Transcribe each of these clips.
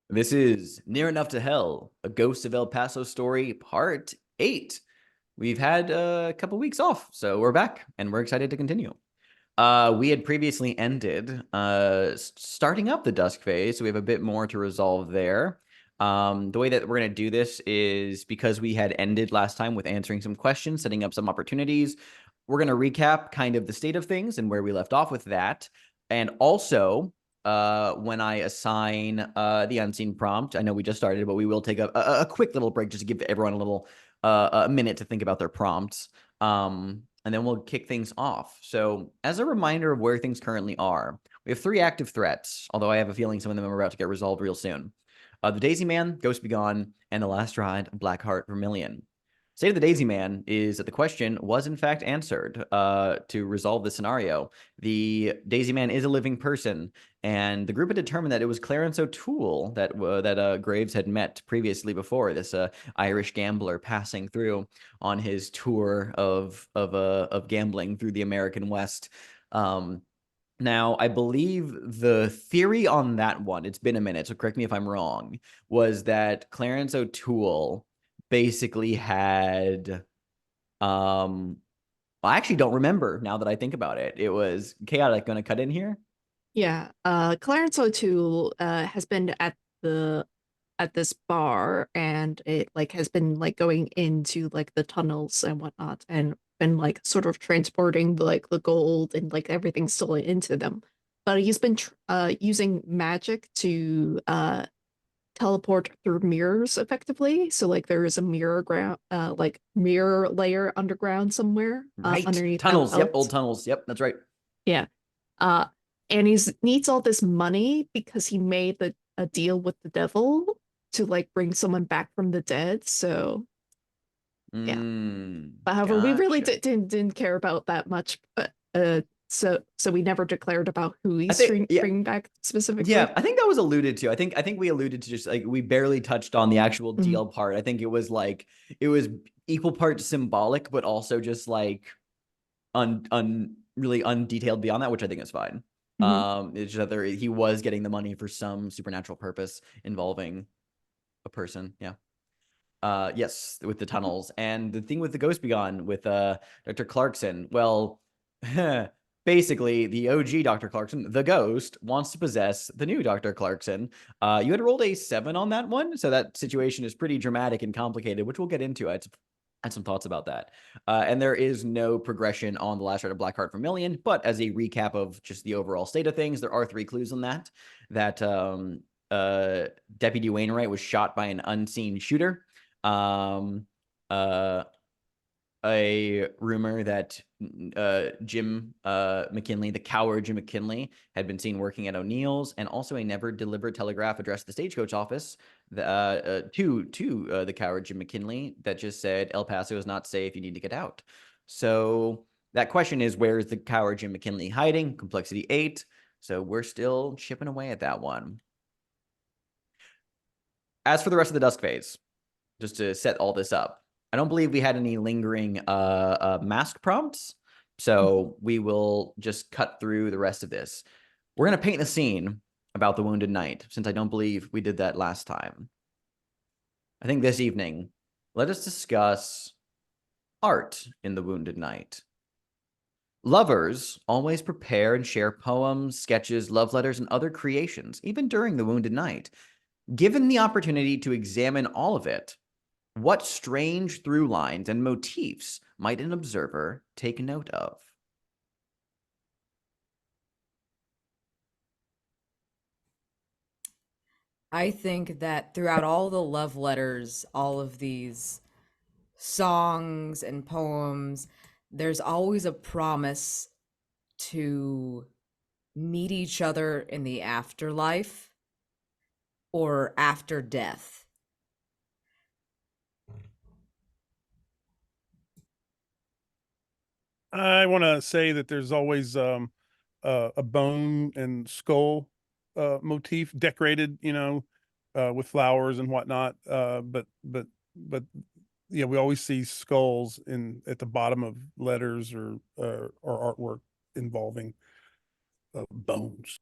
This is Near Enough to Hell, a Ghost of El Paso story, part 8. We've had a couple weeks off, so we're back, and we're excited to continue. We had previously ended starting up the Dusk phase, so we have a bit more to resolve there. The way that we're going to do this is because we had ended last time with answering some questions, setting up some opportunities. We're going to recap kind of the state of things and where we left off with that. And also, when I assign the unseen prompt, I know we just started, but we will take a quick little break just to give everyone a little a minute to think about their prompts. And then we'll kick things off. So as a reminder of where things currently are, we have 3 active threats, although I have a feeling some of them are about to get resolved real soon. The Daisy Man, Ghost Begone, and the last ride, Blackheart Vermilion. State of the Daisy Man is that the question was in fact answered to resolve the scenario. The Daisy Man is a living person, and the group had determined that it was Clarence O'Toole that Graves had met previously before, this Irish gambler passing through on his tour of gambling through the American West. Now, I believe the theory on that one, it's been a minute, so correct me if I'm wrong, was that Clarence O'Toole basically had I actually don't remember now that I think about it. It was Chaotic going to cut in here. Yeah, Clarence O'Toole has been at this bar, and it has been going into the tunnels and whatnot, and been sort of transporting the gold and everything still into them. But he's been using magic to teleport through mirrors effectively. So there is a mirror ground mirror layer underground somewhere Right. underneath Tunnels. Yep. Old Alex. tunnels. Yep. That's right. Yeah. Uh, and he's needs all this money because he made a deal with the devil to bring someone back from the dead. So yeah. But however, we really Gotcha. didn't care about that much. But so we never declared about who I he's think, yeah. bringing back Yeah, specifically. I think that was alluded to. I think we alluded to just we barely touched on the actual Mhm. deal part. I think it was equal parts symbolic, but also just really undetailed beyond that, which I think is fine. Mhm. It's just that he was getting the money for some supernatural purpose involving a person. Yeah. Yes, with the tunnels. And the thing with the Ghost Begone with Dr. Clarkson, well, basically the OG Dr. Clarkson, the ghost, wants to possess the new Dr. Clarkson. You had rolled a 7 on that one, so that situation is pretty dramatic and complicated, which we'll get into. I had some thoughts about that. And there is no progression on the last ride of Blackheart Vermilion, but as a recap of just the overall state of things, there are 3 clues on that. That Deputy Wainwright was shot by an unseen shooter. Um, uh, a rumor that Jim McKinley, the coward Jim McKinley, had been seen working at O'Neill's, and also a never delivered telegraph addressed to the stagecoach office to the coward Jim McKinley that just said El Paso is not safe. You need to get out. So that question is, where is the coward Jim McKinley hiding? Complexity 8. So we're still chipping away at that one. As for the rest of the Dusk phase, just to set all this up, I don't believe we had any lingering mask prompts, so we will just cut through the rest of this. We're going to paint the scene about the Wounded Knight, since I don't believe we did that last time. I think this evening, let us discuss art in the Wounded Knight. Lovers always prepare and share poems, sketches, love letters, and other creations, even during the Wounded Knight. Given the opportunity to examine all of it, what strange through lines and motifs might an observer take note of? I think that throughout all the love letters, all of these songs and poems, there's always a promise to meet each other in the afterlife or after death. I want to say that there's always a bone and skull motif decorated, with flowers and whatnot. But yeah, we always see skulls in at the bottom of letters or artwork involving bones.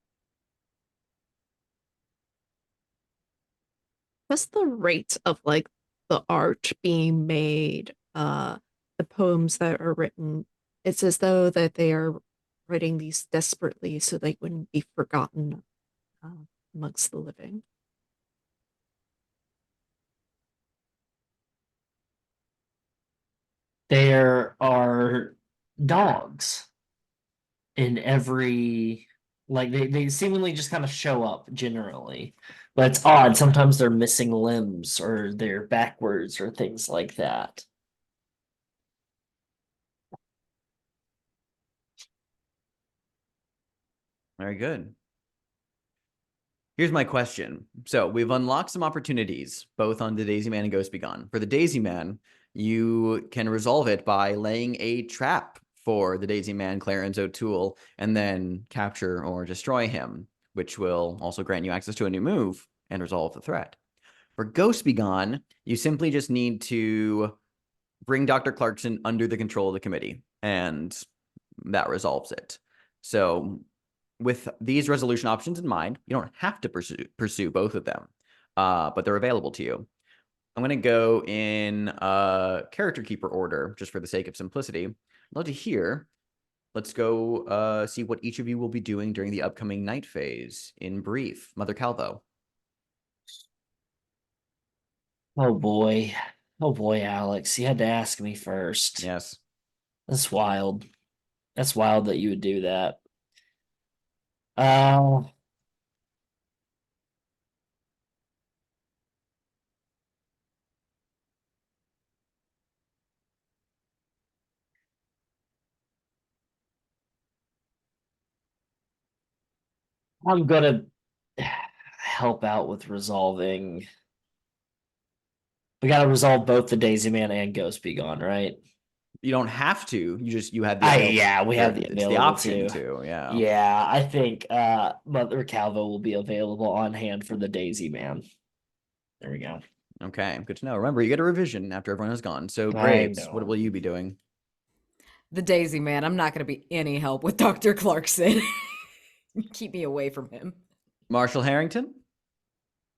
what's the rate of like the art being made, the poems that are written? It's as though that they are writing these desperately so they wouldn't be forgotten uh, amongst the living. There are dogs in every, like they seemingly just kind of show up generally. But it's odd. Sometimes they're missing limbs or they're backwards or things like that. Very good. Here's my question. So we've unlocked some opportunities, both on the Daisy Man and Ghost Be Gone. For the Daisy Man, you can resolve it by laying a trap for the Daisy Man, Clarence O'Toole, and then capture or destroy him, which will also grant you access to a new move and resolve the threat. For Ghost Be Gone, you simply just need to bring Dr. Clarkson under the control of the committee, and that resolves it. So with these resolution options in mind, you don't have to pursue both of them, but they're available to you. I'm going to go in character keeper order just for the sake of simplicity. I'd love to hear. Let's go see what each of you will be doing during the upcoming night phase in brief. Mother Calvo. Oh boy. Oh boy, Alex. You had to ask me first. Yes. That's wild. That's wild that you would do that. Uh, I'm gonna help out with resolving. We gotta resolve both the Daisy Man and Ghost Be Gone, right? You don't have to. You have the Yeah, we have the it's the available option to. to. Yeah. Yeah, I think Mother Calvo will be available on hand for the Daisy Man. There we go. Okay, good to know. Remember, you get a revision after everyone has gone. So, I Graves, what know. will you be doing? The Daisy Man. I'm not going to be any help with Dr. Clarkson. Keep me away from him. Marshal Harrington?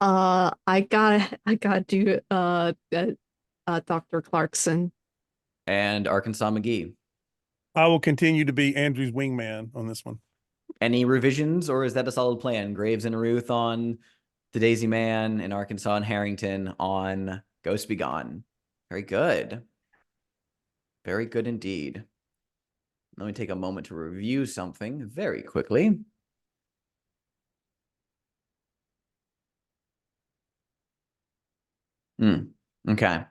I gotta do Dr. Clarkson. And Arkansas McGee. I will continue to be Andrew's wingman on this one. Any revisions, or is that a solid plan? Graves and Ruth on the Daisy Man, and Arkansas and Harrington on Ghost Be Gone. Very good. Very good indeed. Let me take a moment to review something very quickly. Okay.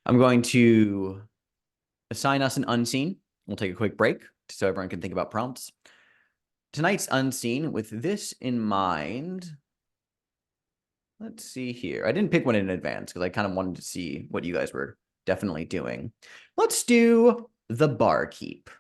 I'm going to assign us an unseen. We'll take a quick break so everyone can think about prompts. Tonight's unseen, with this in mind, let's see here. I didn't pick one in advance because I kind of wanted to see what you guys were definitely doing. Let's do the barkeep.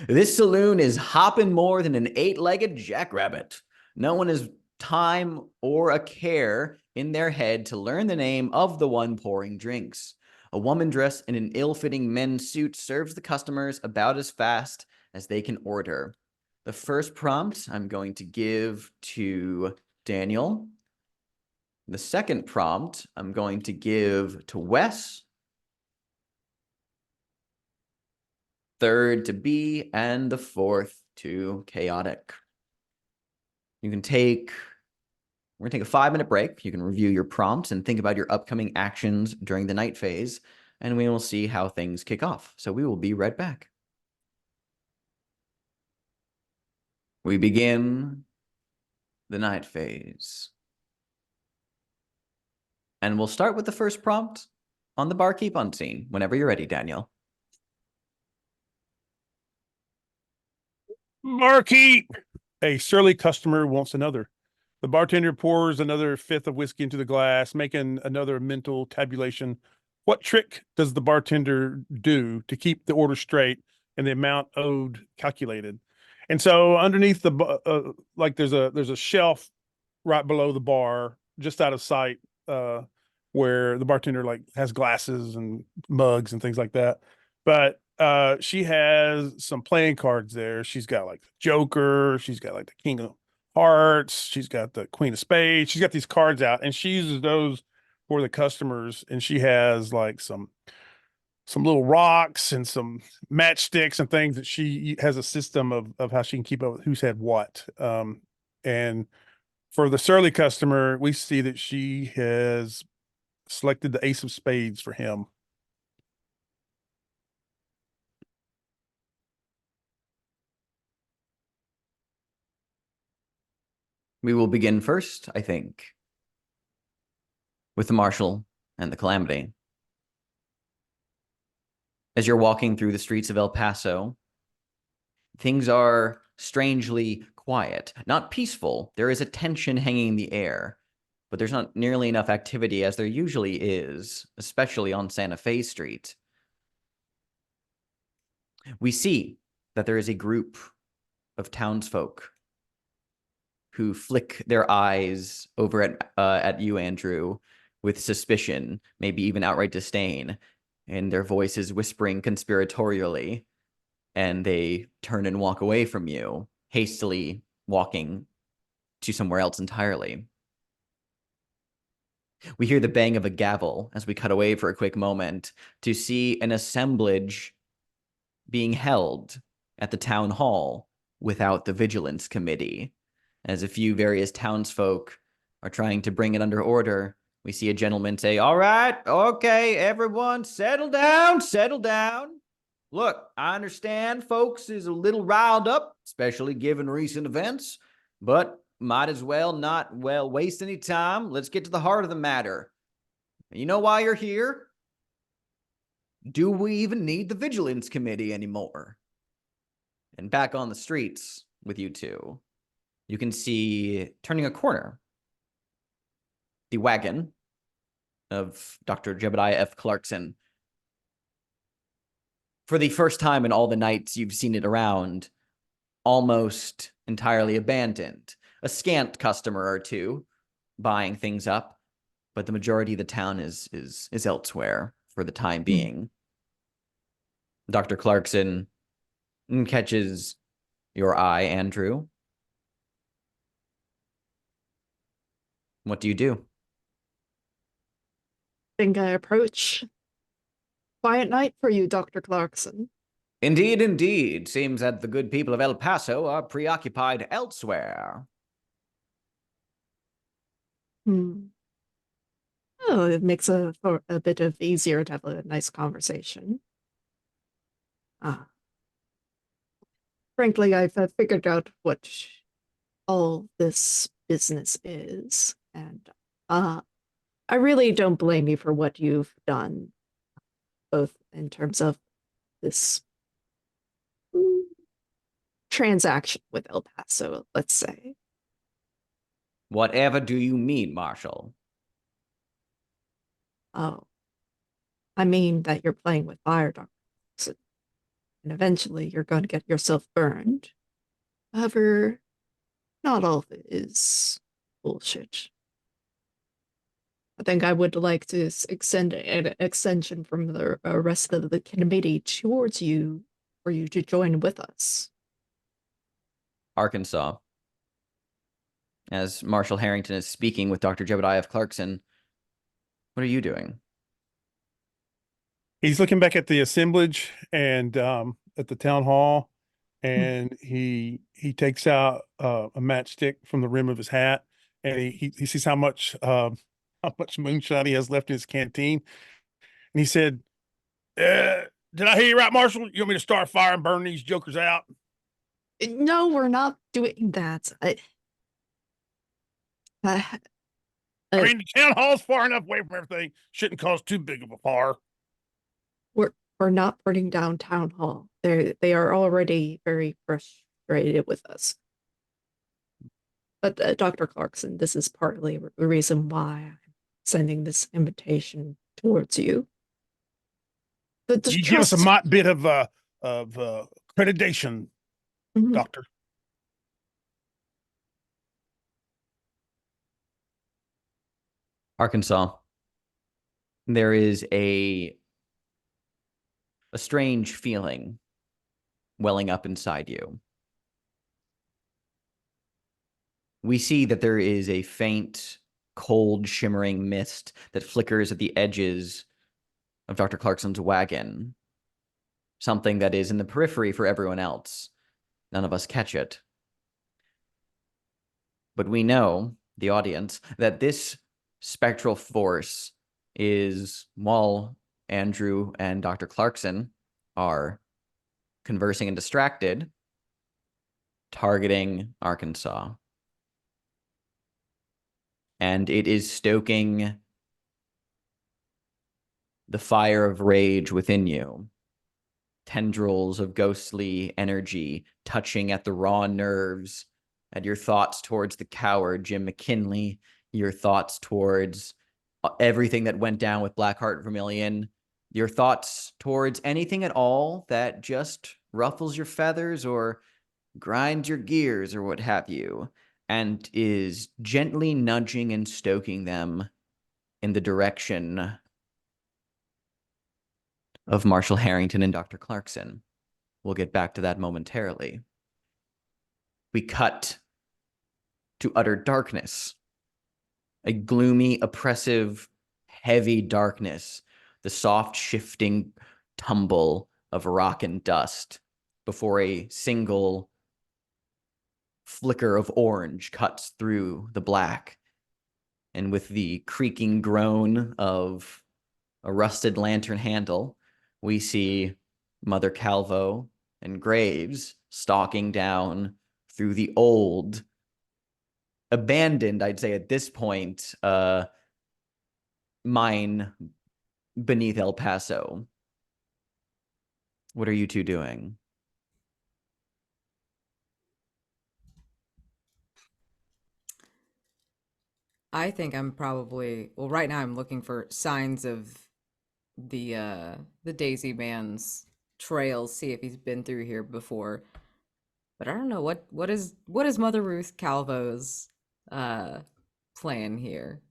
This saloon is hopping more than an 8-legged jackrabbit. No one has time or a care in their head to learn the name of the one pouring drinks. A woman dressed in an ill-fitting men's suit serves the customers about as fast as they can order. The first prompt I'm going to give to Daniel. The second prompt I'm going to give to Wes. Third to B, and the fourth to Chaotic. We're going to take a 5-minute break. You can review your prompts and think about your upcoming actions during the night phase, and we will see how things kick off. So we will be right back. We begin the night phase. And we'll start with the first prompt on the barkeep unseen. Whenever you're ready, Daniel. Barkeep! A surly customer wants another. The bartender pours another fifth of whiskey into the glass, making another mental tabulation. What trick does the bartender do to keep the order straight and the amount owed calculated? And so underneath the like there's a shelf right below the bar, just out of sight, where the bartender like has glasses and mugs and things like that. But she has some playing cards there. She's got like the Joker. She's got like the King of hearts. She's got the Queen of Spades. She's got these cards out, and she uses those for the customers. And she has like some little rocks and some matchsticks and things that she has a system of how she can keep up with who's had what. And for the surly customer, we see that she has selected the Ace of Spades for him. We will begin first, I think, with the Marshal and the Calamity. As you're walking through the streets of El Paso, things are strangely quiet, not peaceful. There is a tension hanging in the air, but there's not nearly enough activity as there usually is, especially on Santa Fe Street. We see that there is a group of townsfolk who flick their eyes over at you, Andrew, with suspicion, maybe even outright disdain, and their voices whispering conspiratorially, and they turn and walk away from you, hastily walking to somewhere else entirely. We hear the bang of a gavel as we cut away for a quick moment to see an assemblage being held at the town hall without the Vigilance Committee. As a few various townsfolk are trying to bring it under order, we see a gentleman say, "All right, okay, everyone, settle down, settle down. Look, I understand folks is a little riled up, especially given recent events, but might as well not, waste any time. Let's get to the heart of the matter. You know why you're here? Do we even need the Vigilance Committee anymore?" And back on the streets with you two, you can see, turning a corner, the wagon of Dr. Jebediah F. Clarkson. For the first time in all the nights you've seen it around, almost entirely abandoned. A scant customer or two buying things up, but the majority of the town is elsewhere for the time being. Dr. Clarkson catches your eye, Andrew. What do you do? Think I approach. Quiet night for you, Dr. Clarkson. Indeed, indeed. Seems that the good people of El Paso are preoccupied elsewhere. Oh, it makes for a bit of easier to have a nice conversation. Frankly, I've figured out what all this business is, and I really don't blame you for what you've done, both in terms of this transaction with El Paso, let's say. Whatever do you mean, Marshal? Oh, I mean that you're playing with fire, Dr. Clarkson, and eventually you're going to get yourself burned. However, not all of it is bullshit. I think I would like to extend an extension from the rest of the committee towards you for you to join with us. Arkansas. As Marshal Harrington is speaking with Dr. Jebediah F. Clarkson, what are you doing? He's looking back at the assemblage and at the town hall, and he takes out a matchstick from the rim of his hat, and he sees how much moonshine he has left in his canteen, and he said, "Did I hear you right, Marshal? You want me to start a fire and burn these jokers out?" No, we're not doing that. I mean, the town hall's far enough away from everything. Shouldn't cause too big of a fire. We're not burning down town hall. They are already very frustrated with us. But Dr. Clarkson, this is partly the reason why I'm sending this invitation towards you. You give us a bit of accreditation, Doctor. Arkansas. There is a strange feeling welling up inside you. we see that there is a faint, cold, shimmering mist that flickers at the edges of Dr. Clarkson's wagon. Something that is in the periphery for everyone else. None of us catch it. But we know, the audience, that this spectral force is, while Andrew and Dr. Clarkson are conversing and distracted, targeting Arkansas. And it is stoking the fire of rage within you. Tendrils of ghostly energy touching at the raw nerves, at your thoughts towards the coward, Jim McKinley, your thoughts towards everything that went down with Blackheart Vermilion, your thoughts towards anything at all that just ruffles your feathers or grinds your gears or what have you, and is gently nudging and stoking them in the direction of Marshal Harrington and Dr. Clarkson. We'll get back to that momentarily. We cut to utter darkness, a gloomy, oppressive, heavy darkness, the soft shifting tumble of rock and dust before a single flicker of orange cuts through the black. And with the creaking groan of a rusted lantern handle, we see Mother Calvo and Graves stalking down through the old, abandoned, I'd say at this point, mine beneath El Paso. What are you two doing? I think I'm probably, well, right now I'm looking for signs of the Daisy Man's trails, see if he's been through here before. But I don't know what is Mother Ruth Calvo's plan here.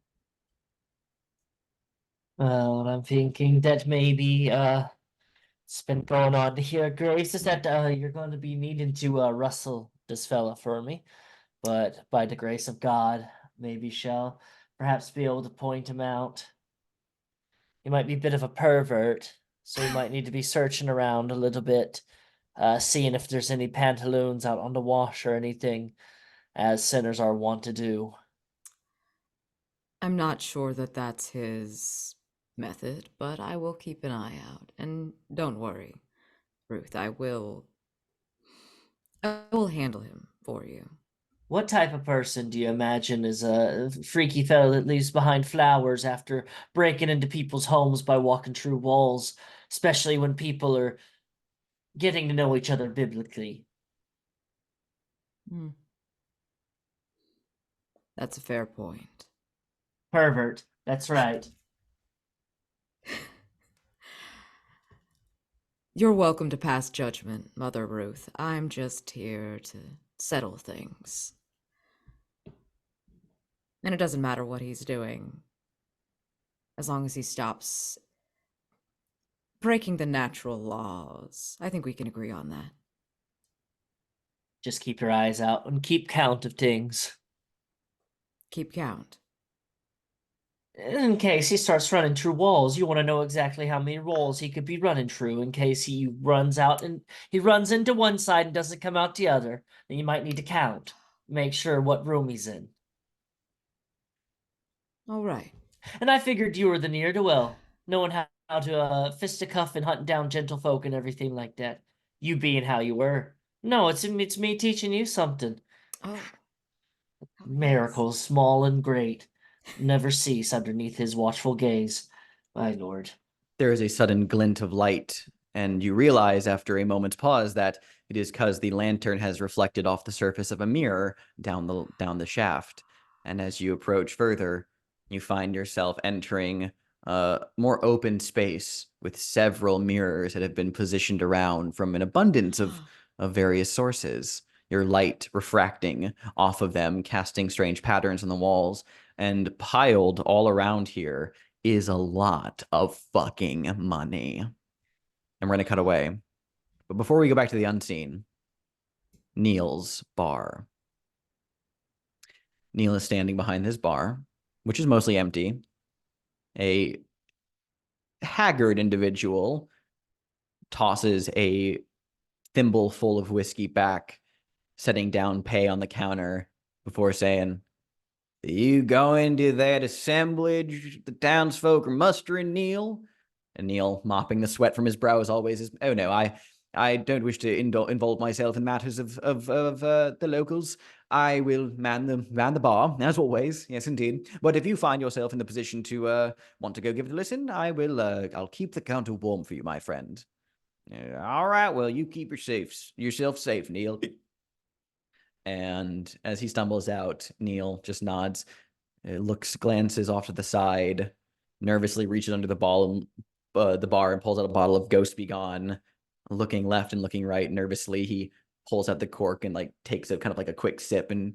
Well, I'm thinking that maybe it's been going on here, Grace, is that you're going to be needing to rustle this fella for me, but by the grace of God, maybe shall perhaps be able to point him out. He might be a bit of a pervert, so we might need to be searching around a little bit, seeing if there's any pantaloons out on the wash or anything, as sinners are wont to do. I'm not sure that that's his method, but I will keep an eye out. And don't worry, Ruth, I will handle him for you. What type of person do you imagine is a freaky fellow that leaves behind flowers after breaking into people's homes by walking through walls, especially when people are getting to know each other biblically? That's a fair point. Pervert, that's right. You're welcome to pass judgment, Mother Ruth. I'm just here to settle things. And it doesn't matter what he's doing, as long as he stops breaking the natural laws. I think we can agree on that. Just keep your eyes out and keep count of things. Keep count. In case he starts running through walls, you want to know exactly how many walls he could be running through in case he runs out and he runs into one side and doesn't come out the other. Then you might need to count. Make sure what room he's in. All right. And I figured you were the near to well, knowing how to fisticuff and hunt down gentlefolk and everything like that. You being how you were. No, it's me teaching you something. Oh. Miracles, small and great, never cease underneath his watchful gaze. My lord. There is a sudden glint of light, and you realize after a moment's pause that it is because the lantern has reflected off the surface of a mirror down the shaft. And as you approach further, you find yourself entering a more open space with several mirrors that have been positioned around from an abundance of various sources. Your light refracting off of them, casting strange patterns on the walls, and piled all around here is a lot of fucking money. And we're going to cut away. But before we go back to the unseen, Neil's bar. Neil is standing behind his bar, which is mostly empty. A haggard individual tosses a thimble full of whiskey back, setting down pay on the counter before saying, "You going to that assemblage the townsfolk are mustering, Neil?" And Neil, mopping the sweat from his brow as always, is, "Oh no, I don't wish to involve myself in matters of the locals. I will man the bar as always. Yes, indeed. But if you find yourself in the position to want to go give it a listen, I'll keep the counter warm for you, my friend." All right. Well, you keep yourself safe, Neil. And as he stumbles out, Neil just nods, glances off to the side, nervously reaches under the bar and pulls out a bottle of Ghost Be Gone. Looking left and looking right nervously, he pulls out the cork and like takes a kind of like a quick sip and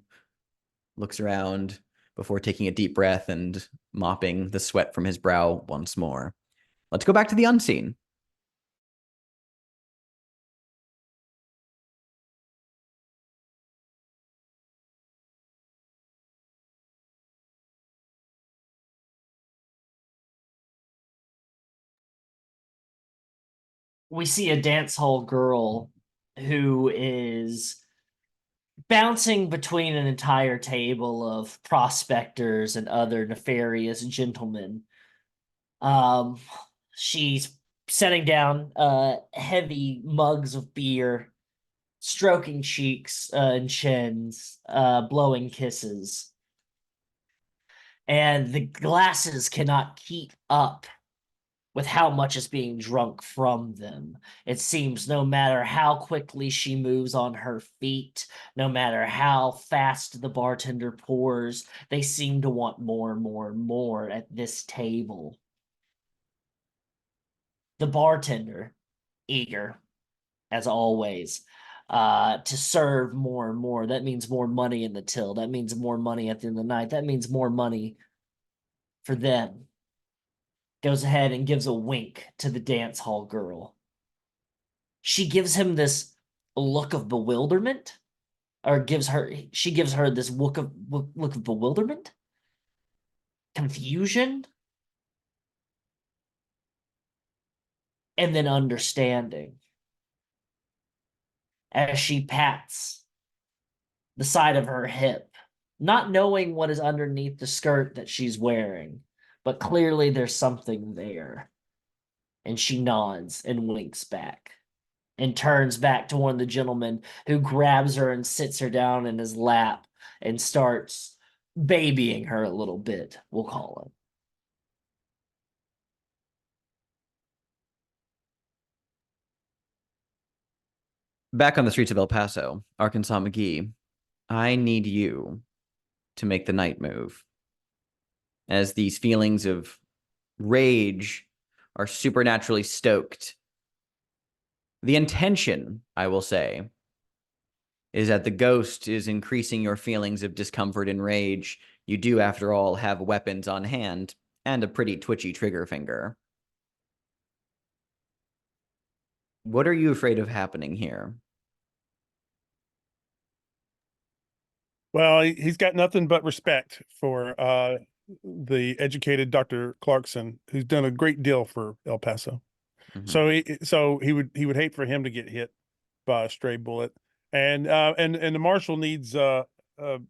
looks around before taking a deep breath and mopping the sweat from his brow once more. Let's go back to the unseen. We see a dance hall girl who is bouncing between an entire table of prospectors and other nefarious gentlemen. She's setting down heavy mugs of beer, stroking cheeks and chins, blowing kisses. And the glasses cannot keep up with how much is being drunk from them. It seems no matter how quickly she moves on her feet, no matter how fast the bartender pours, they seem to want more and more and more at this table. The bartender, eager, as always, to serve more and more. That means more money in the till. That means more money at the end of the night. That means more money for them. Goes ahead and gives a wink to the dance hall girl. She gives him this look of bewilderment, or she gives her this look of bewilderment, confusion, and then understanding as she pats the side of her hip, not knowing what is underneath the skirt that she's wearing, but clearly there's something there. And she nods and winks back and turns back to one of the gentlemen, who grabs her and sits her down in his lap and starts babying her a little bit, we'll call it. Back on the streets of El Paso, Arkansas McGee, I need you to make the night move. As these feelings of rage are supernaturally stoked, the intention, I will say, is that the ghost is increasing your feelings of discomfort and rage. You do, after all, have weapons on hand and a pretty twitchy trigger finger. What are you afraid of happening here? Well, he's got nothing but respect for the educated Dr. Clarkson, who's done a great deal for El Paso. Mm-hmm. So he would hate for him to get hit by a stray bullet, and the marshal needs McGee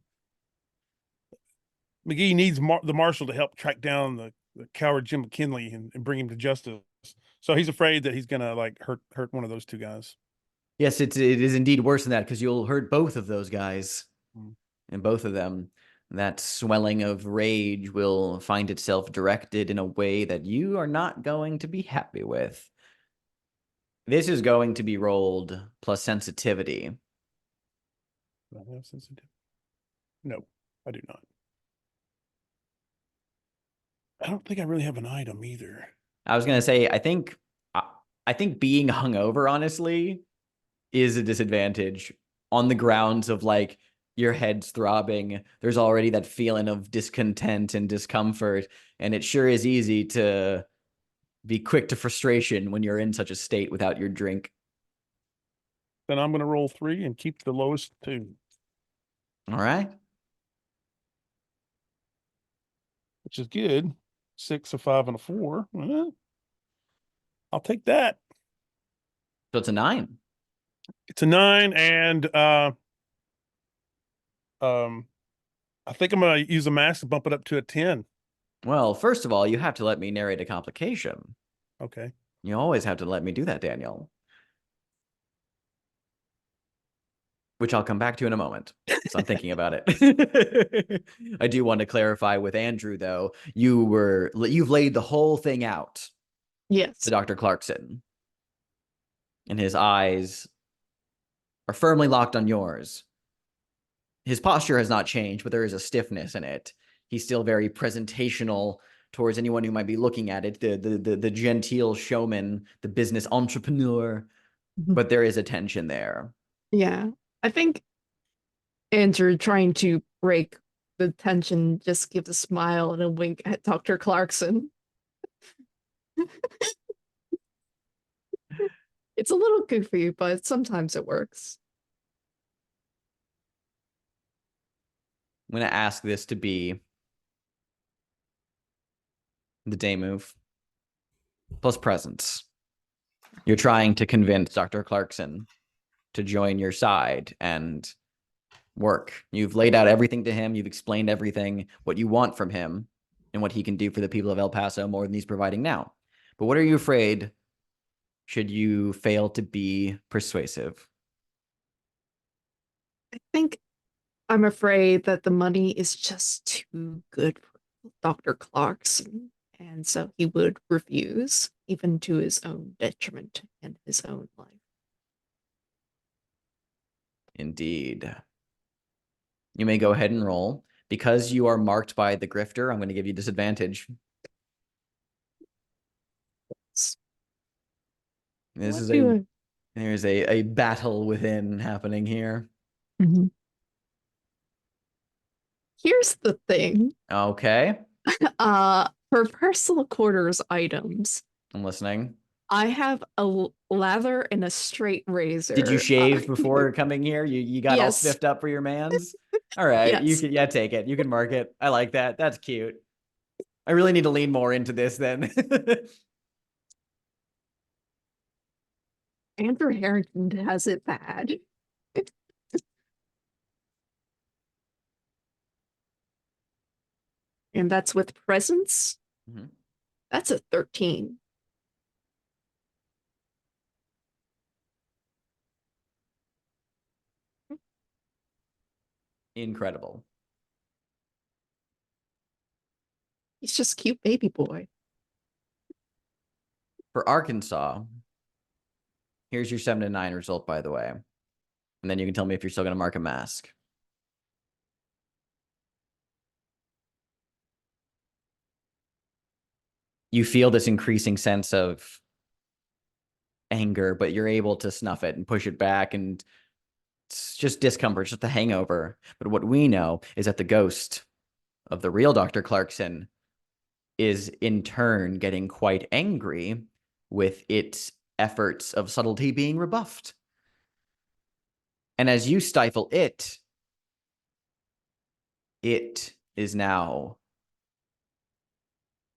needs the marshal to help track down the coward Jim McKinley and bring him to justice. So he's afraid that he's gonna like hurt one of those two guys. Yes, it is indeed worse than that, because you'll hurt both of those guys. Mm. And both of them, that swelling of rage will find itself directed in a way that you are not going to be happy with. This is going to be rolled plus sensitivity. Do I have sensitivity? No, I do not. I don't think I really have an item either. I was going to say, I think being hungover, honestly, is a disadvantage on the grounds of like your head's throbbing. There's already that feeling of discontent and discomfort, and it sure is easy to be quick to frustration when you're in such a state without your drink. Then I'm going to roll 3 and keep the lowest 2. All right. which is good. 6, a 5, and a 4. Well, I'll take that. So it's a 9. It's a 9, and I think I'm gonna use a mask to bump it up to a 10. Well, first of all, you have to let me narrate a complication. Okay. You always have to let me do that, Daniel. Which I'll come back to in a moment. So I'm thinking about it. I do want to clarify with Andrew, though. You've laid the whole thing out Yes. to Dr. Clarkson. And his eyes are firmly locked on yours. His posture has not changed, but there is a stiffness in it. He's still very presentational towards anyone who might be looking at it, the genteel showman, the business entrepreneur, but there is a tension there. Yeah. I think Andrew, trying to break the tension, just gives a smile and a wink at Dr. Clarkson. It's a little goofy, but sometimes it works. I'm going to ask this to be the day move plus presence. You're trying to convince Dr. Clarkson to join your side and work. You've laid out everything to him. You've explained everything, what you want from him and what he can do for the people of El Paso more than he's providing now. But what are you afraid should you fail to be persuasive? I think I'm afraid that the money is just too good for Dr. Clarkson, and so he would refuse, even to his own detriment and his own life. Indeed. You may go ahead and roll. Because you are marked by the grifter, I'm going to give you disadvantage. There's a battle within happening here. Mhm. Here's the thing. Okay. For personal quarters items, I'm listening. I have a lather and a straight razor. Did you shave before coming here? You got all Yes. spiffed up for your mans? All right. You Yes. can take it. You can mark it. I like that. That's cute. I really need to lean more into this then. Andrew Harrington has it bad. And that's with presence. Mhm. That's a 13. Incredible. He's just cute baby boy. For Arkansas, here's your 7 to 9 result, by the way. And then you can tell me if you're still going to mark a mask. You feel this increasing sense of anger, but you're able to snuff it and push it back, and it's just discomfort, just a hangover. But what we know is that the ghost of the real Dr. Clarkson is in turn getting quite angry with its efforts of subtlety being rebuffed. And as you stifle it, it is now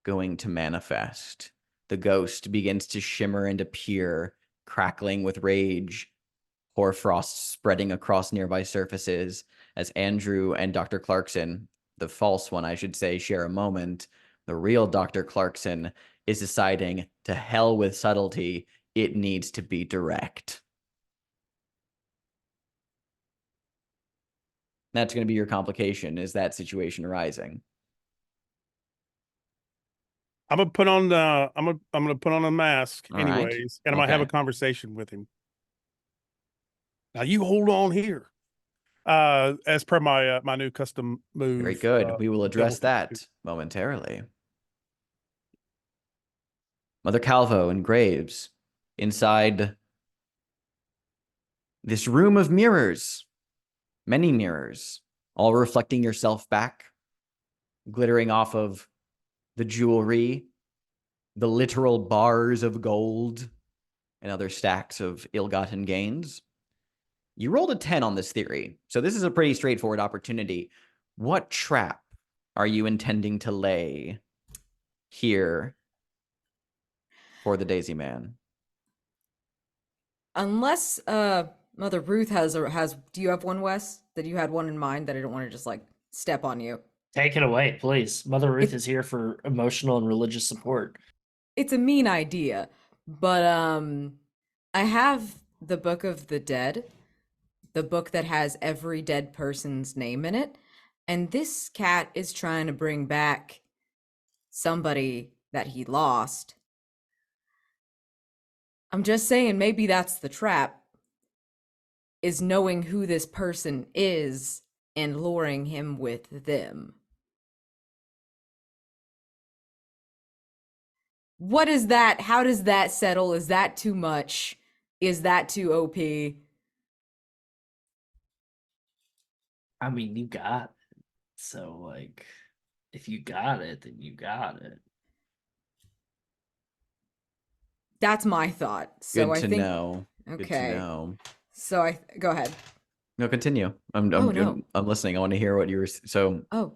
going to manifest. The ghost begins to shimmer and appear, crackling with rage, hoarfrost spreading across nearby surfaces as Andrew and Dr. Clarkson, the false one, I should say, share a moment. The real Dr. Clarkson is deciding to hell with subtlety. It needs to be direct. That's going to be your complication, is that situation arising. I'm gonna put on the I'm gonna put on a mask All right. anyways, and I'm gonna have a Okay. conversation with him. Now you hold on here. As per my my new custom move. Very good. We will address tabletop. that momentarily. Mother Calvo and Graves inside this room of mirrors, many mirrors, all reflecting yourself back, glittering off of the jewelry, the literal bars of gold, and other stacks of ill-gotten gains. You rolled a 10 on this theory, so this is a pretty straightforward opportunity. What trap are you intending to lay here for the Daisy Man? Unless Mother Ruth has do you have one, Wes? That you had one in mind that I don't want to just like step on you. Take it away, please. Mother Ruth It- is here for emotional and religious support. It's a mean idea, but I have the Book of the Dead, the book that has every dead person's name in it, and this cat is trying to bring back somebody that he lost. I'm just saying maybe that's the trap, is knowing who this person is and luring him with them. What is that? How does that settle? Is that too much? Is that too OP? I mean, you got it. So, like, if you got it, then you got it. That's my thought. So Good I to think know. Good to okay. know. So I go ahead. No, continue. I'm Oh, no. I'm listening. I want to hear what you were so Oh,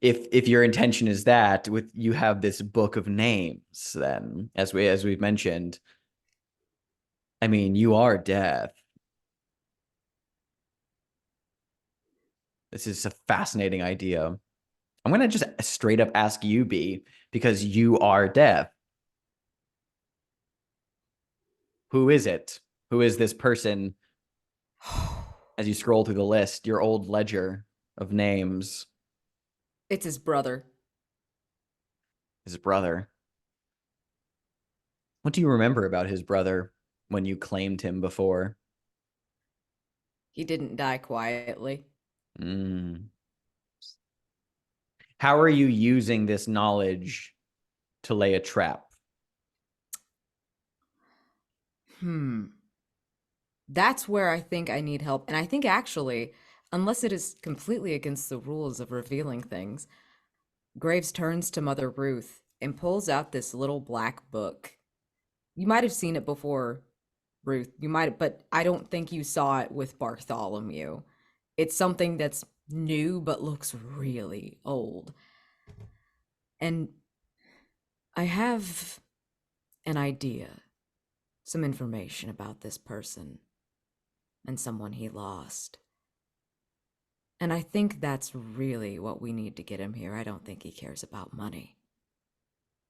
if your intention is that with you have this book of names, then as we've mentioned, I mean, you are death. This is a fascinating idea. I'm gonna just straight up ask you, B, because you are death. Who is it? Who is this person? As you scroll through the list, your old ledger of names, it's his brother. his brother. What do you remember about his brother when you claimed him before? He didn't die quietly. Mm. How are you using this knowledge to lay a trap? That's where I think I need help. And I think actually, unless it is completely against the rules of revealing things, Graves turns to Mother Ruth and pulls out this little black book. You might have seen it before, Ruth. You might, but I don't think you saw it with Bartholomew. It's something that's new but looks really old. And I have an idea, some information about this person and someone he lost. And I think that's really what we need to get him here. I don't think he cares about money.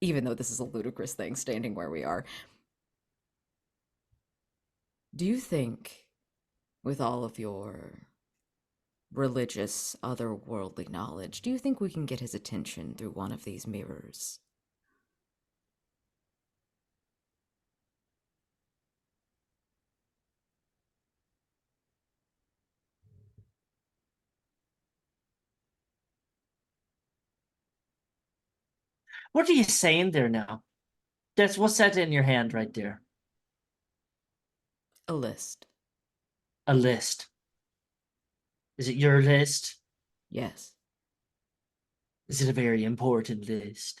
Even though this is a ludicrous thing, standing where we are. Do you think, with all of your religious, otherworldly knowledge, do you think we can get his attention through one of these mirrors? What are you saying there now? What's that in your hand right there? A list. A list. Is it your list? Yes. Is it a very important list?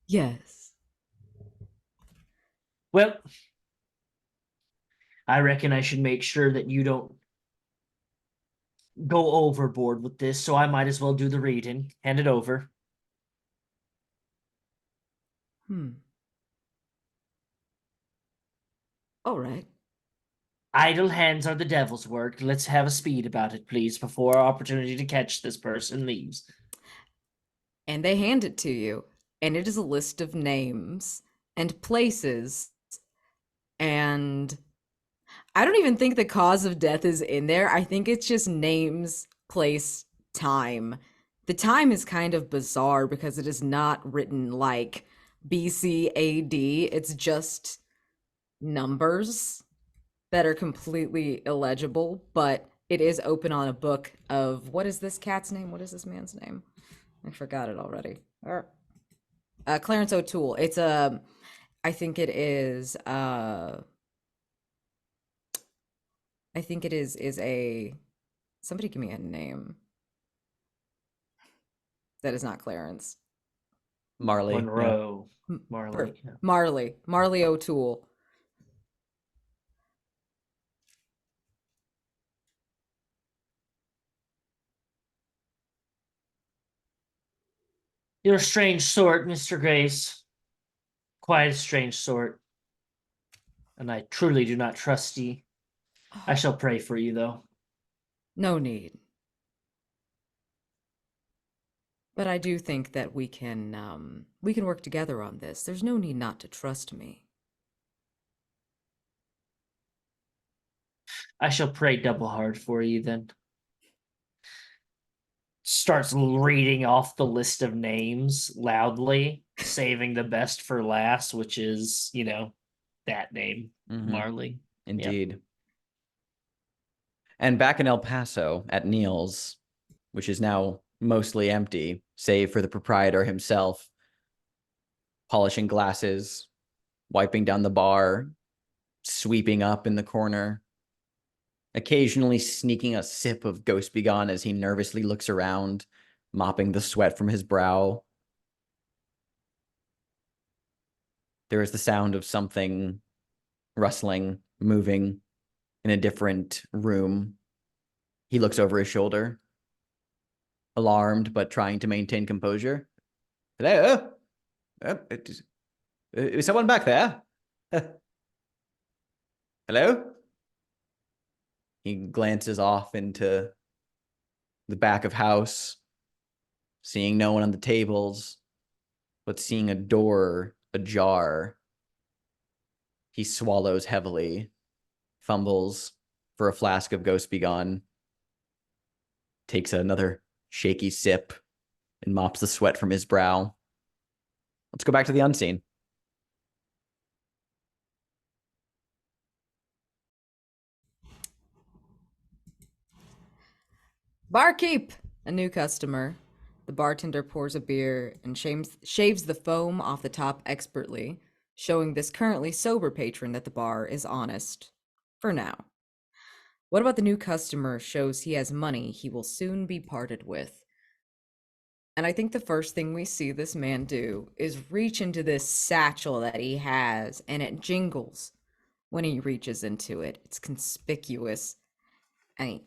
Yes. Well, I reckon I should make sure that you don't go overboard with this, so I might as well do the reading. Hand it over. All right. Idle hands are the devil's work. Let's have a speed about it, please, before our opportunity to catch this person leaves. And they hand it to you, and it is a list of names and places. And I don't even think the cause of death is in there. I think it's just names, place, time. The time is kind of bizarre because it is not written like BC AD. It's just numbers that are completely illegible, but it is open on a book of what is this cat's name? What is this man's name? I forgot it already. Clarence O'Toole. It's a I think it is I think it is a somebody give me a name that is not Clarence. Marley. Yeah. Monroe. Marley. Yeah. Marley O'Toole. You're a strange sort, Mr. Grace. Quite a strange sort. And I truly do not trust ye. I shall pray for you, though. No need. But I do think that we can work together on this. There's no need not to trust me. I shall pray double hard for you, then. Starts reading off the list of names loudly, saving the best for last, which is, that name, Marley. Indeed. And back in El Paso at Neil's, which is now mostly empty, save for the proprietor himself, polishing glasses, wiping down the bar, sweeping up in the corner, occasionally sneaking a sip of Ghost Begone as he nervously looks around, mopping the sweat from his brow. There is the sound of something rustling, moving in a different room. He looks over his shoulder, alarmed but trying to maintain composure. Hello? Is someone back there? Hello? He glances off into the back of house, seeing no one on the tables, but seeing a door ajar. He swallows heavily, fumbles for a flask of Ghost Begone, takes another shaky sip, and mops the sweat from his brow. Let's go back to the unseen. Barkeep! A new customer. The bartender pours a beer and shaves the foam off the top expertly, showing this currently sober patron that the bar is honest. For now. What about the new customer shows he has money he will soon be parted with. And I think the first thing we see this man do is reach into this satchel that he has, and it jingles when he reaches into it. It's conspicuous. And he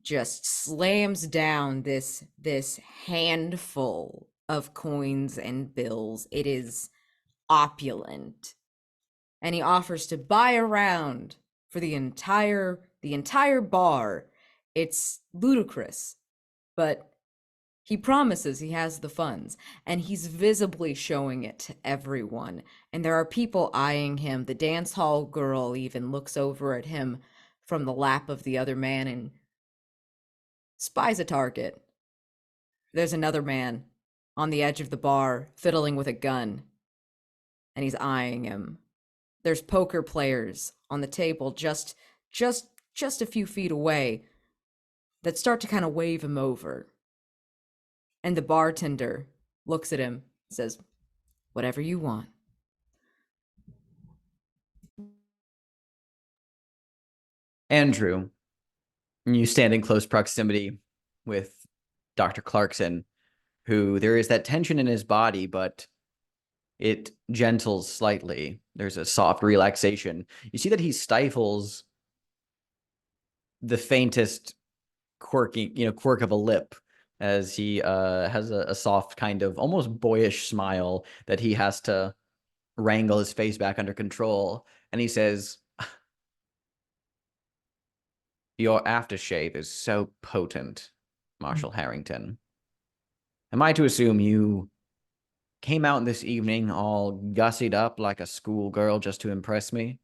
just slams down this handful of coins and bills. It is opulent. And he offers to buy a round for the entire bar. It's ludicrous, but he promises he has the funds, and he's visibly showing it to everyone. And there are people eyeing him. The dance hall girl even looks over at him from the lap of the other man and spies a target. There's another man on the edge of the bar fiddling with a gun, and he's eyeing him. There's poker players on the table just a few feet away that start to kind of wave him over. And the bartender looks at him, says, "Whatever you want." Andrew, you stand in close proximity with Dr. Clarkson, who there is that tension in his body, but it gentles slightly. There's a soft relaxation. You see that he stifles the faintest quirk of a lip as he has a soft kind of almost boyish smile that he has to wrangle his face back under control. And he says, "Your aftershave is so potent, Marshal Harrington. Am I to assume you came out this evening all gussied up like a schoolgirl just to impress me?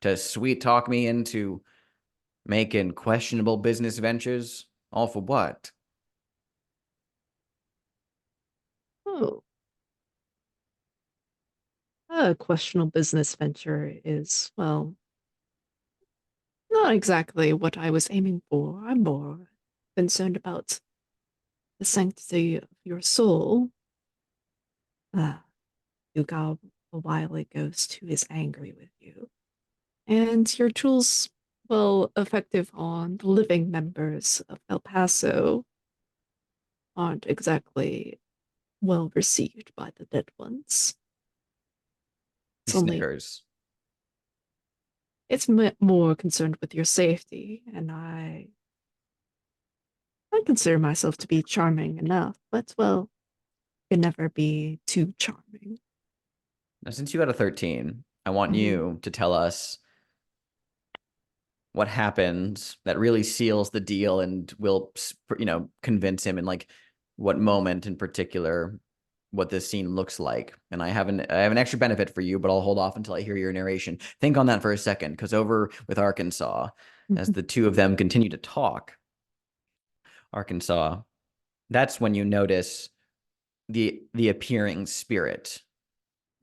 To sweet-talk me into making questionable business ventures? All for what?" Oh. A questionable business venture is, well, not exactly what I was aiming for. I'm more concerned about the sanctity of your soul. Ugal a while ago who is angry with you. And your tools, well, effective on the living members of El Paso, aren't exactly well received by the dead ones. He It's only snickers. it's more concerned with your safety, and I consider myself to be charming enough, but well, can never be too charming. Now, since you got a 13, I want Mhm. you to tell us what happens that really seals the deal and will, convince him in like what moment in particular what this scene looks like. And I have an extra benefit for you, but I'll hold off until I hear your narration. Think on that for a second, because over with Arkansas, as the two of them continue to talk, Arkansas, that's when you notice the appearing spirit,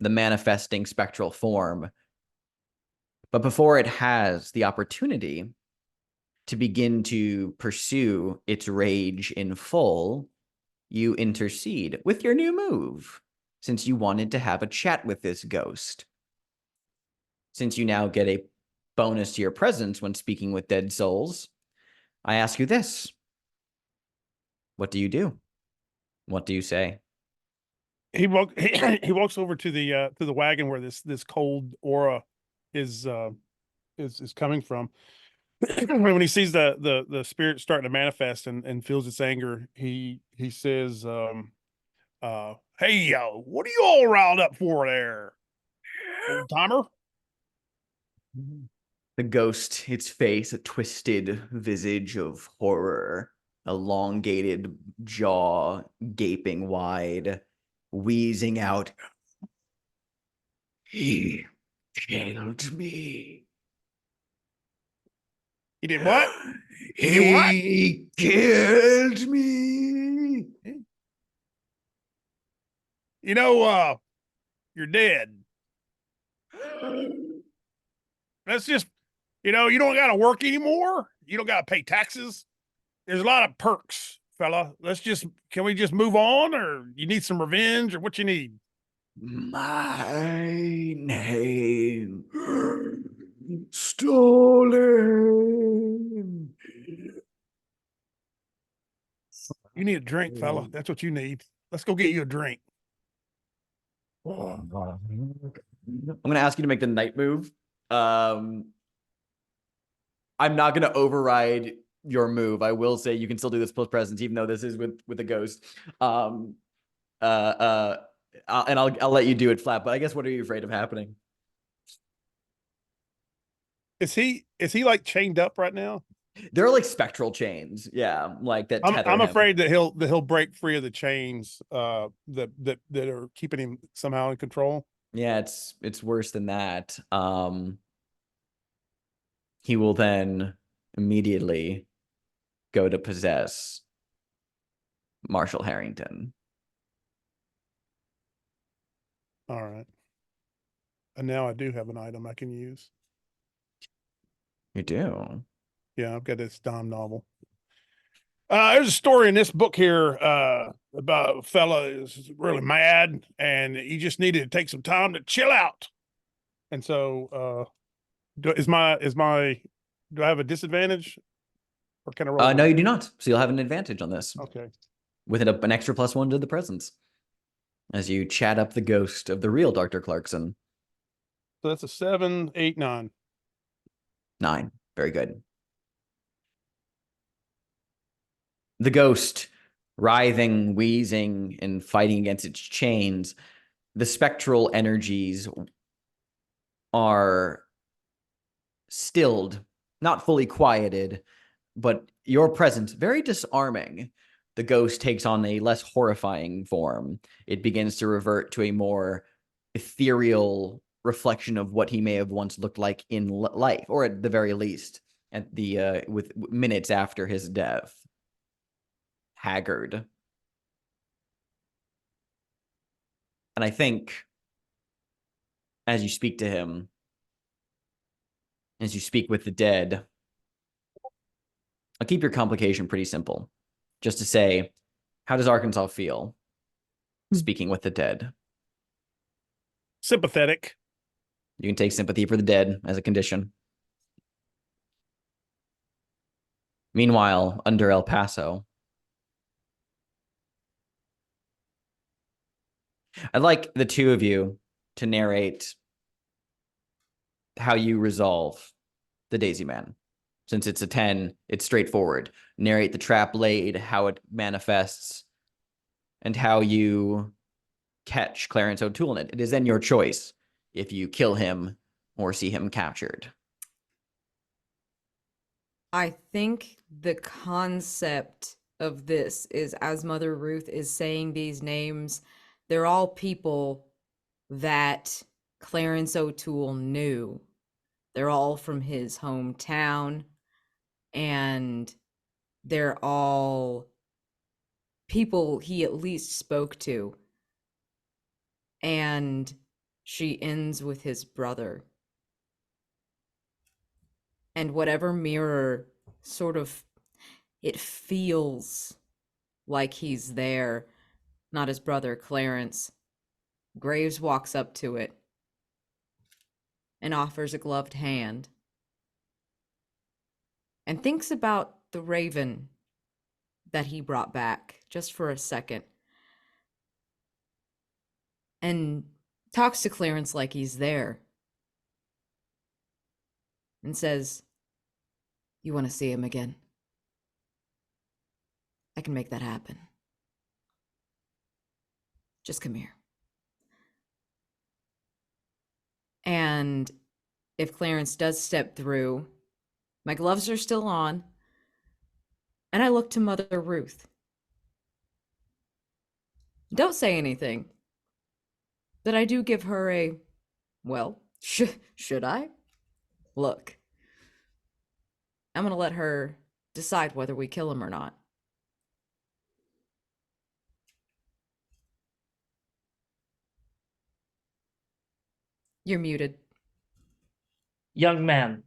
the manifesting spectral form. But before it has the opportunity to begin to pursue its rage in full, you intercede with your new move, since you wanted to have a chat with this ghost. Since you now get a bonus to your presence when speaking with dead souls, I ask you this. What do you do? What do you say? He walks over to the wagon where this cold aura is coming from. When he sees the spirit starting to manifest and feels its anger, he says, "Hey, what are you all riled up for there, old timer?" The ghost, its face, a twisted visage of horror, elongated jaw gaping wide, wheezing out, "He killed me. He did what? He killed me." You know, you're dead. That's just, you don't got to work anymore. You don't got to pay taxes. There's a lot of perks, fella. Can we just move on, or you need some revenge, or what you need? My name stolen. You need a drink, fella. That's what you need. Let's go get you a drink. I'm going to ask you to make the night move. I'm not going to override your move. I will say you can still do this plus presence, even though this is with a ghost. And I'll let you do it flat. But I guess, what are you afraid of happening? Is he like chained up right now? There are like spectral chains, yeah, like that tether I'm him. afraid that he'll break free of the chains that are keeping him somehow in control. Yeah, it's worse than that. He will then immediately go to possess Marshal Harrington. All right. And now I do have an item I can use. You do? Yeah, I've got this Dom novel. There's a story in this book here about a fella is really mad and he just needed to take some time to chill out. And so do I have a disadvantage, or can I roll? No, you do not. So you'll have an advantage on this. Okay. With an extra +1 to the presence. As you chat up the ghost of the real Dr. Clarkson. So that's a 7, 8, 9. 9. Very good. The ghost, writhing, wheezing, and fighting against its chains, the spectral energies are stilled, not fully quieted, but your presence, very disarming. The ghost takes on a less horrifying form. It begins to revert to a more ethereal reflection of what he may have once looked like in life, or at the very least, at the with minutes after his death. Haggard. And I think as you speak to him, as you speak with the dead, I'll keep your complication pretty simple. Just to say, how does Arkansas feel speaking with the dead? Sympathetic. You can take sympathy for the dead as a condition. Meanwhile, under El Paso, I'd like the two of you to narrate how you resolve the Daisy Man. Since it's a 10, it's straightforward. Narrate the trap laid, how it manifests, and how you catch Clarence O'Toole in it. It is then your choice if you kill him or see him captured. I think the concept of this is, as Mother Ruth is saying these names, they're all people that Clarence O'Toole knew. They're all from his hometown, and they're all people he at least spoke to. And she ends with his brother. And whatever mirror sort of, it feels like he's there, not his brother Clarence. Graves walks up to it and offers a gloved hand and thinks about the raven that he brought back just for a second and talks to Clarence like he's there and says, "You want to see him again? I can make that happen. Just come here." And if Clarence does step through, my gloves are still on, and I look to Mother Ruth. Don't say anything, but I do give her a, well, should I? Look, I'm gonna let her decide whether we kill him or not. You're muted. Young man,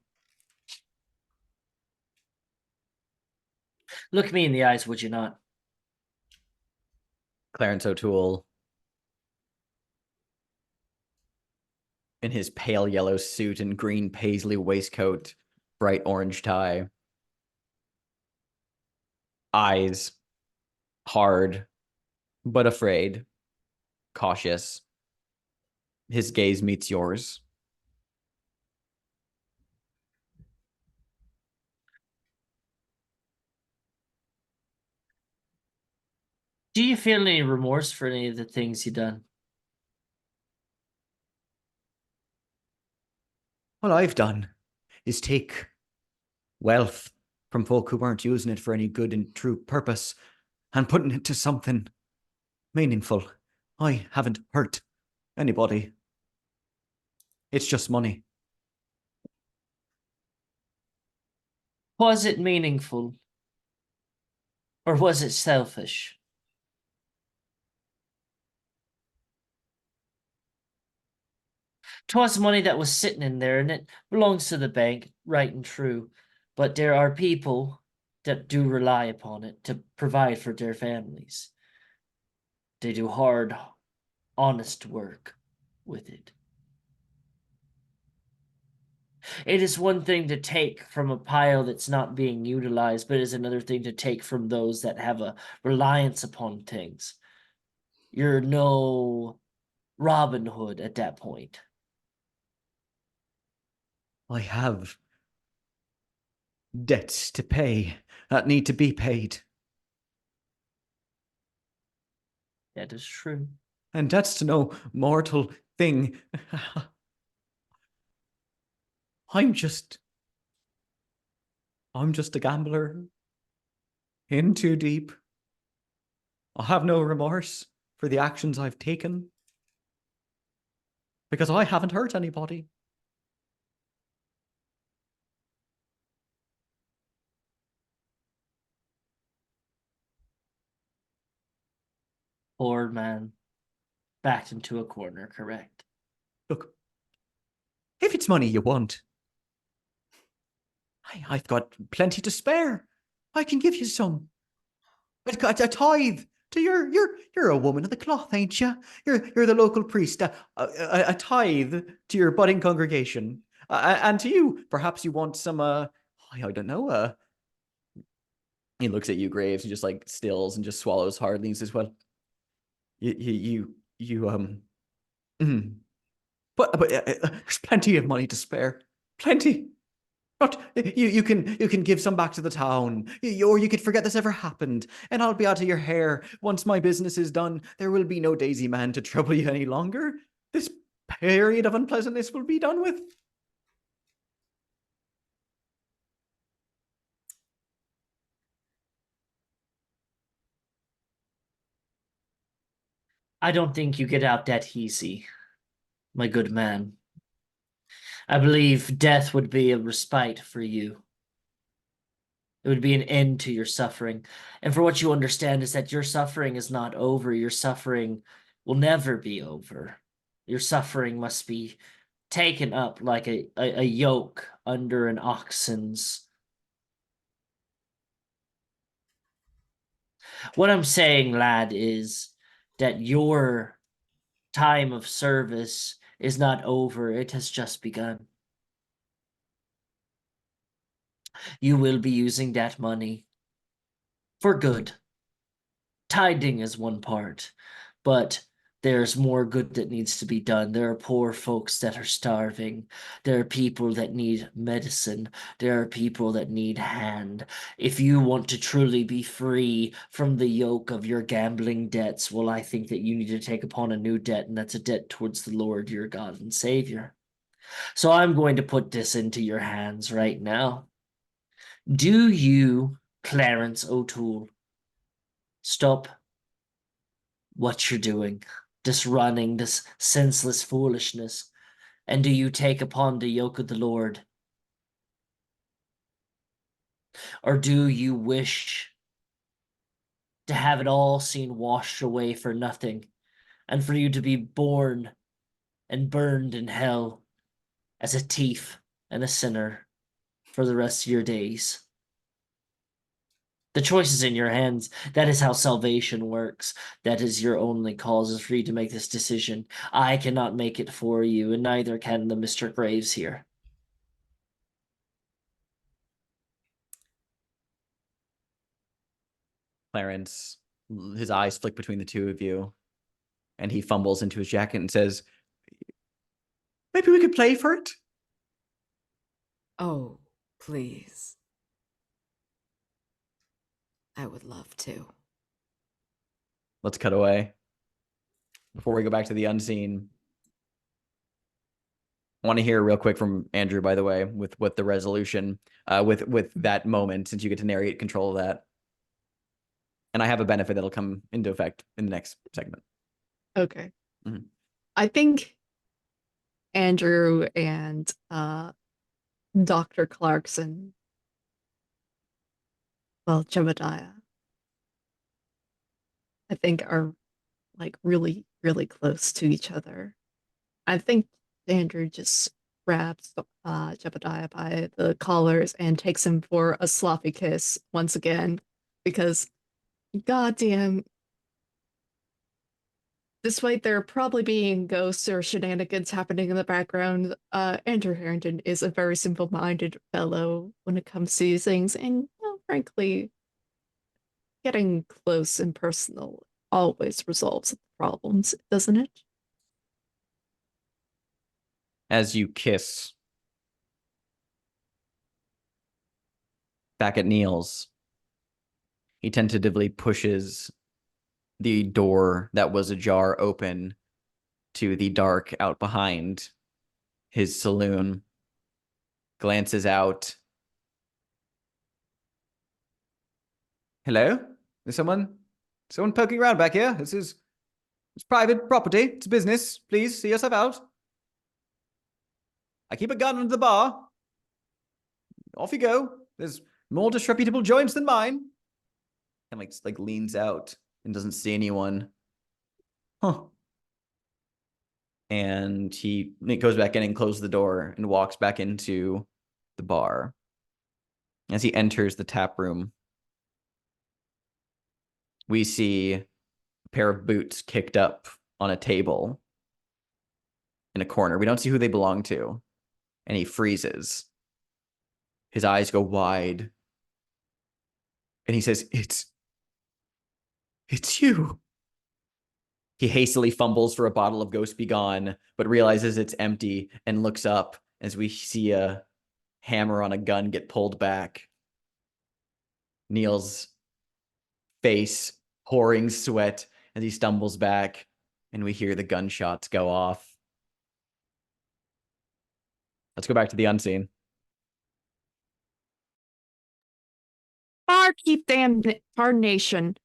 look me in the eyes, would you not? Clarence O'Toole, in his pale yellow suit and green paisley waistcoat, bright orange tie, eyes hard but afraid, cautious. His gaze meets yours. Do you feel any remorse for any of the things you done? All I've done is take wealth from folk who weren't using it for any good and true purpose and putting it to something meaningful. I haven't hurt anybody. It's just money. Was it meaningful? Or was it selfish? 'Twas money that was sitting in there, and it belongs to the bank, right and true. But there are people that do rely upon it to provide for their families. They do hard, honest work with it. It is one thing to take from a pile that's not being utilized, but it is another thing to take from those that have a reliance upon things. You're no Robin Hood at that point. I have debts to pay that need to be paid. That is true. And that's to no mortal thing. I'm just a gambler. In too deep. I have no remorse for the actions I've taken. Because I haven't hurt anybody. Poor man. Backed into a corner, correct. Look, if it's money you want, I've got plenty to spare. I can give you some. I've got a tithe to you're a woman of the cloth, ain't you? You're the local priest. A tithe to your budding congregation, and to you, perhaps you want some. I don't know. He looks at you, Graves, and just like stills and just swallows hardly. And says, "Well, but there's plenty of money to spare. Plenty." Not you can give some back to the town, or you could forget this ever happened, and I'll be out of your hair. Once my business is done, there will be no Daisy Man to trouble you any longer. This period of unpleasantness will be done with. I don't think you get out that easy, my good man. I believe death would be a respite for you. It would be an end to your suffering. And for what you understand is that your suffering is not over. Your suffering will never be over. Your suffering must be taken up like a yoke under an oxen's. What I'm saying, lad, is that your time of service is not over. It has just begun. You will be using that money for good. Tiding is one part, but there's more good that needs to be done. There are poor folks that are starving. There are people that need medicine. There are people that need hand. If you want to truly be free from the yoke of your gambling debts, well, I think that you need to take upon a new debt, and that's a debt towards the Lord, your God and Savior. So I'm going to put this into your hands right now. Do you, Clarence O'Toole, stop what you're doing, this running, this senseless foolishness, and do you take upon the yoke of the Lord? Or do you wish to have it all seen washed away for nothing, and for you to be born and burned in hell as a thief and a sinner for the rest of your days? The choice is in your hands. That is how salvation works. That is your only cause, is for you to make this decision. I cannot make it for you, and neither can the Mr. Graves here. Clarence, his eyes flick between the two of you, and he fumbles into his jacket and says, "Maybe we could play for it." Oh, please. I would love to. Let's cut away. Before we go back to the unseen, I want to hear real quick from Andrew, by the way, with what the resolution, with that moment, since you get to narrate control of that. And I have a benefit that'll come into effect in the next segment. Okay. Mhm. I think Andrew and Dr. Clarkson, well, Jebediah, I think are like really, really close to each other. I think Andrew just grabs Jebediah by the collars and takes him for a sloppy kiss once again, because goddamn, despite there probably being ghosts or shenanigans happening in the background, Andrew Harrington is a very simple-minded fellow when it comes to these things, and well, frankly, getting close and personal always resolves the problems, doesn't it? As you kiss back at Niels, he tentatively pushes the door that was ajar open to the dark out behind his saloon, glances out. "Hello? Is someone poking around back here? It's private property. It's business. Please see yourself out. I keep a gun under the bar. Off you go. There's more disreputable joints than mine." And like leans out and doesn't see anyone. Huh. And he goes back in and closes the door and walks back into the bar. As he enters the tap room, we see a pair of boots kicked up on a table in a corner. We don't see who they belong to. And he freezes. His eyes go wide. And he says, It's you." He hastily fumbles for a bottle of Ghost Be Gone, but realizes it's empty and looks up as we see a hammer on a gun get pulled back. Neil's face pouring sweat as he stumbles back, and we hear the gunshots go off. Let's go back to the unseen. Barkeep damnation.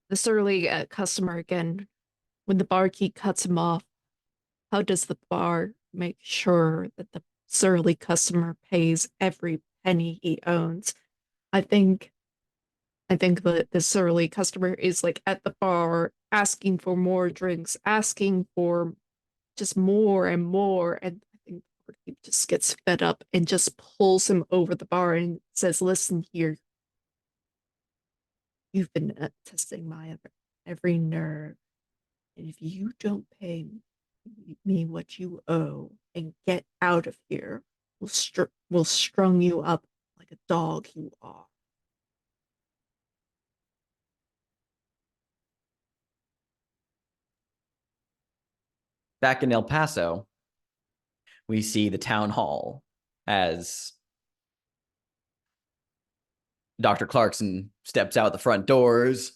The surly customer again. When the barkeep cuts him off, how does the bar make sure that the surly customer pays every penny he owns? I think that the surly customer is like at the bar asking for more drinks, asking for just more and more, and I think the barkeep just gets fed up and just pulls him over the bar and says, "Listen here, you've been testing my every nerve, and if you don't pay me what you owe and get out of here, we'll strung you up like a dog you are." Back in El Paso, we see the town hall as Dr. Clarkson steps out the front doors,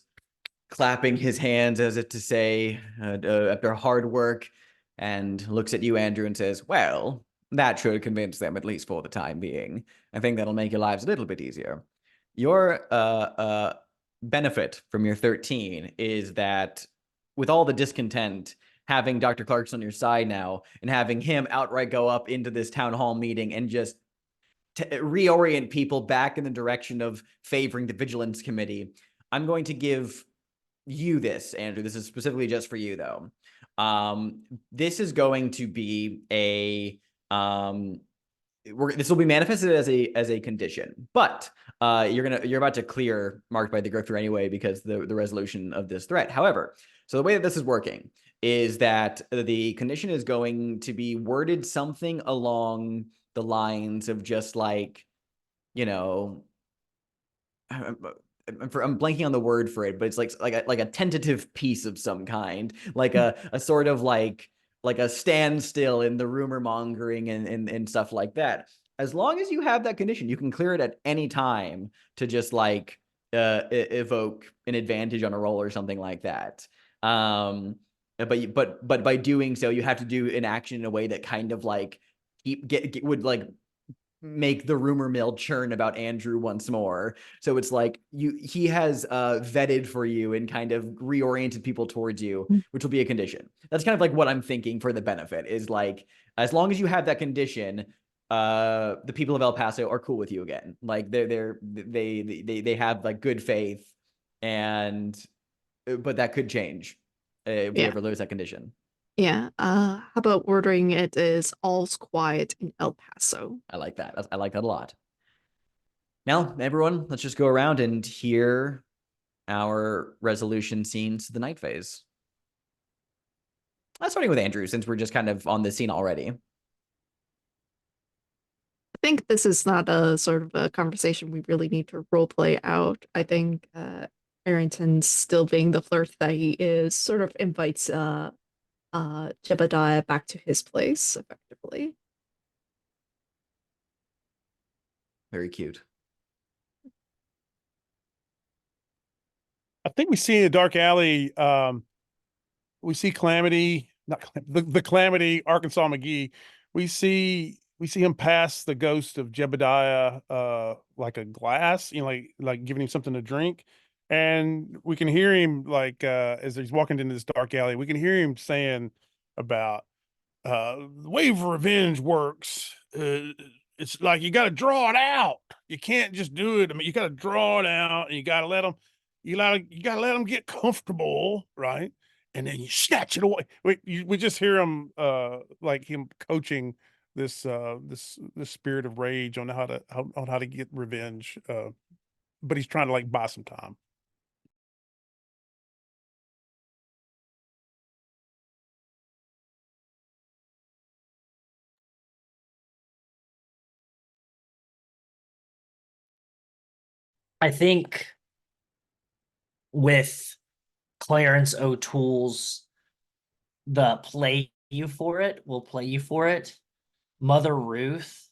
clapping his hands as if to say, after hard work, and looks at you, Andrew, and says, "Well, that should convince them, at least for the time being. I think that'll make your lives a little bit easier. Your benefit from your 13 is that with all the discontent, having Dr. Clarkson on your side now and having him outright go up into this town hall meeting and just reorient people back in the direction of favoring the Vigilance Committee. I'm going to give you this, Andrew. This is specifically just for you, though. This is going to be a this will be manifested as a condition, but you're about to clear marked by the grifter anyway because the resolution of this threat. However, so the way that this is working is that the condition is going to be worded something along the lines of just like, you know, I'm blanking on the word for it, but it's like a tentative piece of some kind, like a sort of like a standstill in the rumor mongering and stuff like that. As long as you have that condition, you can clear it at any time to just like evoke an advantage on a roll or something like that. But by doing so, you have to do an action in a way that kind of like would like make the rumor mill churn about Andrew once more. So it's like he has vetted for you and kind of reoriented people towards you, which will be a condition. That's kind of like what I'm thinking for the benefit is like, as long as you have that condition, the people of El Paso are cool with you again. Like they have like good faith, and but that could change if we ever lose that condition. Yeah. How about ordering it as all's quiet in El Paso? I like that. I like that a lot. Now, everyone, let's just go around and hear our resolution scenes to the night phase. Starting with Andrew, since we're just kind of on this scene already. I think this is not a sort of a conversation we really need to role play out. I think Harrington, still being the flirt that he is, sort of invites Jebediah back to his place, effectively. Very cute. I think we see in a dark alley, we see Calamity, not the Calamity, Arkansas McGee. We see him pass the ghost of Jebediah like a glass, you know, like giving him something to drink. And we can hear him like as he's walking into this dark alley, we can hear him saying about the way of revenge works. It's like you got to draw it out. You can't just do it. I mean, you got to draw it out, and you got to let them. You got to let them get comfortable, right? And then you snatch it away. We just hear him like him coaching this this spirit of rage on how to get revenge. But he's trying to like buy some time. I think with Clarence O'Toole's the play you for it, will play you for it, Mother Ruth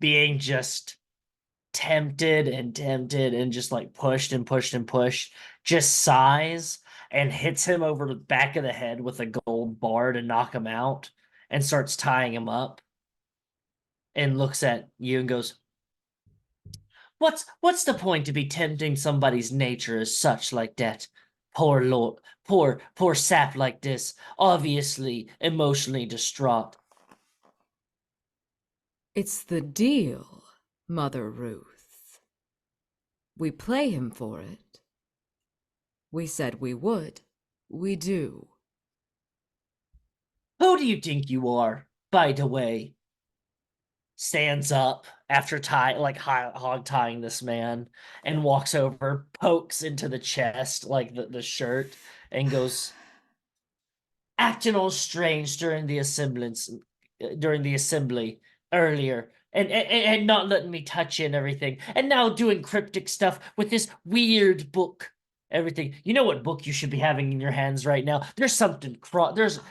being just tempted and just like pushed and pushed and pushed, just sighs and hits him over the back of the head with a gold bar to knock him out and starts tying him up and looks at you and goes, what's the point to be tempting somebody's nature as such like that? Poor lord, poor sap like this, obviously emotionally distraught. It's the deal, Mother Ruth. We play him for it. We said we would. We do. Who do you think you are, by the way? Stands up after hog tying this man and walks over, pokes into the chest like the shirt, and goes, acting all strange during the assembly earlier, and not letting me touch you and everything, and now doing cryptic stuff with this weird book. Everything. You know what book you should be having in your hands right now? There's something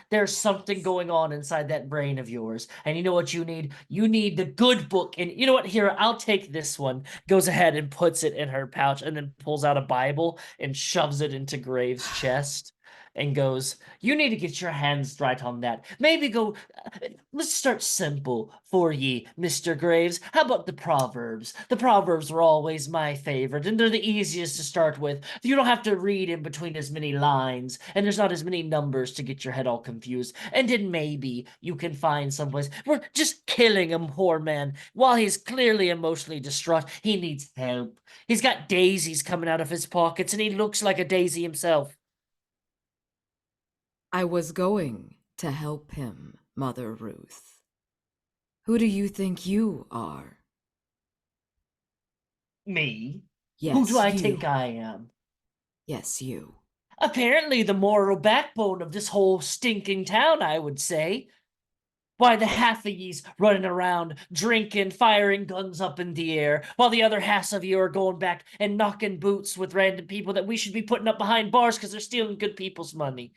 there's something going on inside that brain of yours. And you know what you need? You need the good book. And you know what? Here, I'll take this one. Goes ahead and puts it in her pouch and then pulls out a Bible and shoves it into Graves' chest and goes, you need to get your hands right on that. Maybe go, let's start simple for ye, Mr. Graves. How about the Proverbs? The Proverbs were always my favorite, and they're the easiest to start with. You don't have to read in between as many lines, and there's not as many numbers to get your head all confused. And then maybe you can find someplace where just killing a poor man while he's clearly emotionally distraught. He needs help. He's got daisies coming out of his pockets, and he looks like a daisy himself. I was going to help him, Mother Ruth. Who do you think you are? Me? Yes, Who do I you. think I am? Yes, you. Apparently the moral backbone of this whole stinking town, I would say. Why, the half of ye's running around, drinking, firing guns up in the air, while the other half of you are going back and knocking boots with random people that we should be putting up behind bars because they're stealing good people's money.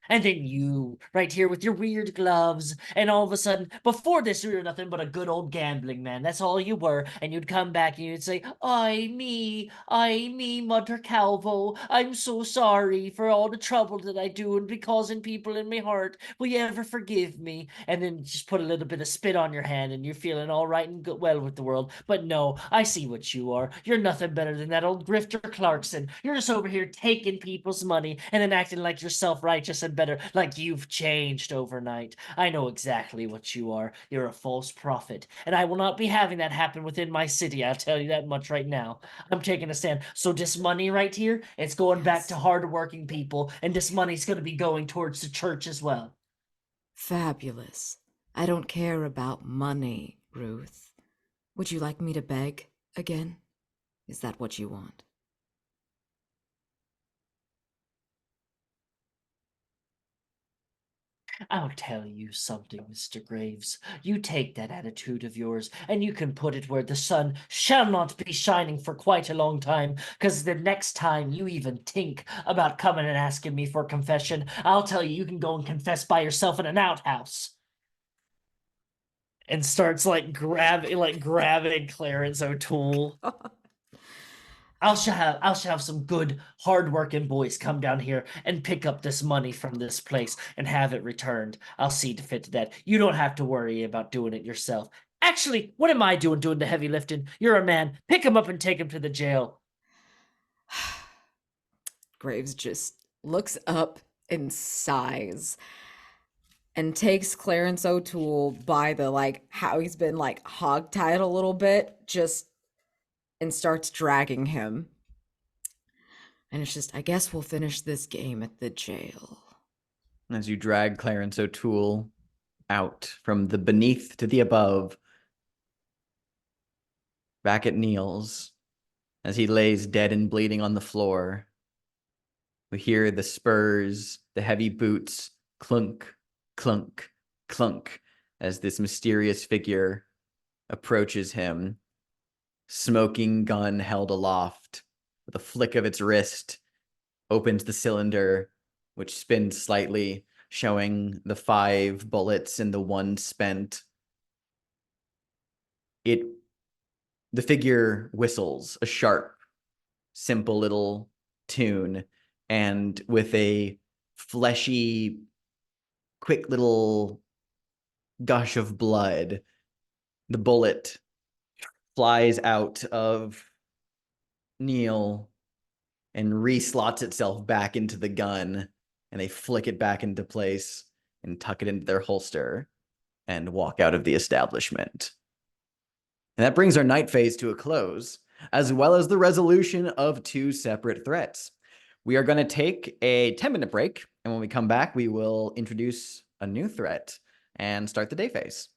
And then you, right here with your weird gloves, and all of a sudden, before this, you were nothing but a good old gambling man. That's all you were. And you'd come back and you'd say, I, me, Mother Calvo. I'm so sorry for all the trouble that I do and be causing people in my heart. Will you ever forgive me? And then just put a little bit of spit on your hand and you're feeling all right and well with the world. But no, I see what you are. You're nothing better than that old grifter Clarkson. You're just over here taking people's money and then acting like you're self-righteous and better, like you've changed overnight. I know exactly what you are. You're a false prophet, and I will not be having that happen within my city. I'll tell you that much right now. I'm taking a stand. So this money right here, it's going back to hardworking people, and this money's going to be going towards the church as well. Fabulous. I don't care about money, Ruth. Would you like me to beg again? Is that what you want? I'll tell you something, Mr. Graves. You take that attitude of yours, and you can put it where the sun shall not be shining for quite a long time, because the next time you even think about coming and asking me for confession, I'll tell you you can go and confess by yourself in an outhouse. And starts grabbing Clarence O'Toole. I shall have some good, hard-working boys come down here and pick up this money from this place and have it returned. I'll see to fit that. You don't have to worry about doing it yourself. Actually, what am I doing the heavy lifting? You're a man. Pick him up and take him to the jail. Graves just looks up and sighs and takes Clarence O'Toole by the how he's been hog-tied a little bit, and starts dragging him. And it's just, I guess we'll finish this game at the jail. As you drag Clarence O'Toole out from the beneath to the above, back at Neil's, as he lays dead and bleeding on the floor, we hear the spurs, the heavy boots, clunk, clunk, clunk, as this mysterious figure approaches him, smoking gun held aloft. With a flick of its wrist, opens the cylinder, which spins slightly, showing the 5 bullets and the 1 spent. the figure whistles a sharp, simple little tune, and with a fleshy, quick little gush of blood, the bullet flies out of Neil and re-slots itself back into the gun, and they flick it back into place and tuck it into their holster and walk out of the establishment. And that brings our night phase to a close, as well as the resolution of 2 separate threats. We are going to take a 10-minute break, and when we come back, we will introduce a new threat and start the day phase.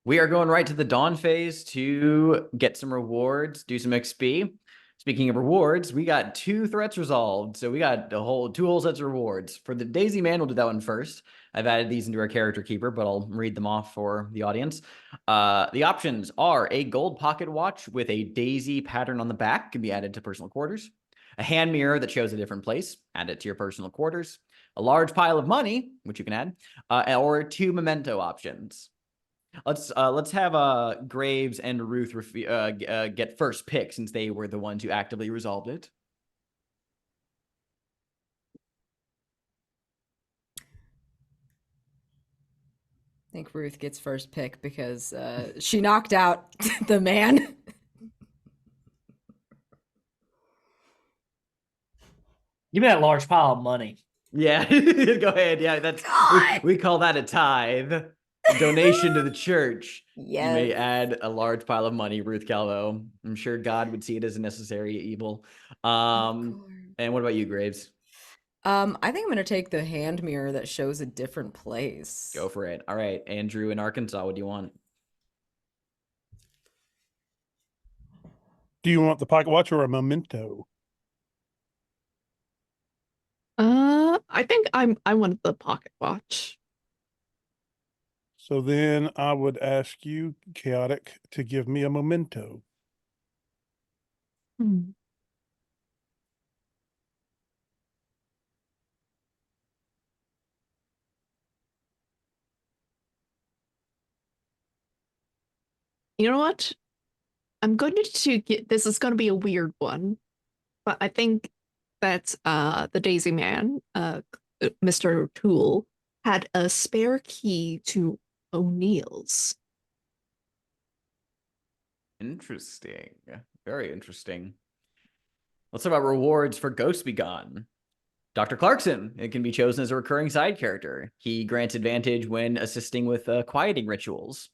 We are going right to the dawn phase to get some rewards, do some XP. Speaking of rewards, we got 2 threats resolved. So we got 2 whole sets of rewards. For the Daisy Man, we'll do that one first. I've added these into our character keeper, but I'll read them off for the audience. The options are a gold pocket watch with a daisy pattern on the back, can be added to personal quarters. A hand mirror that shows a different place, add it to your personal quarters. A large pile of money, which you can add, or 2 memento options. Let's have Graves and Ruth get first pick, since they were the ones who actively resolved it. I think Ruth gets first pick because she knocked out the man. Give me that large pile of money. Yeah, go ahead. Yeah, that's we call that a tithe. Donation to the church. Yes. You may add a large pile of money, Ruth Calvo. I'm sure God would see it as a necessary evil. And what about you, Graves? I think I'm going to take the hand mirror that shows a different place. Go for it. All right, Andrew in Arkansas, what do you want? Do you want the pocket watch or a memento? I think I wanted the pocket watch. So then I would ask you, Chaotic, to give me a memento. Hmm. You know what? I'm going to get, this is going to be a weird one, but I think that the Daisy Man, Mr. Toole, had a spare key to O'Neill's. Interesting. Very interesting. Let's talk about rewards for Ghosts Be Gone. Dr. Clarkson, it can be chosen as a recurring side character. He grants advantage when assisting with quieting rituals.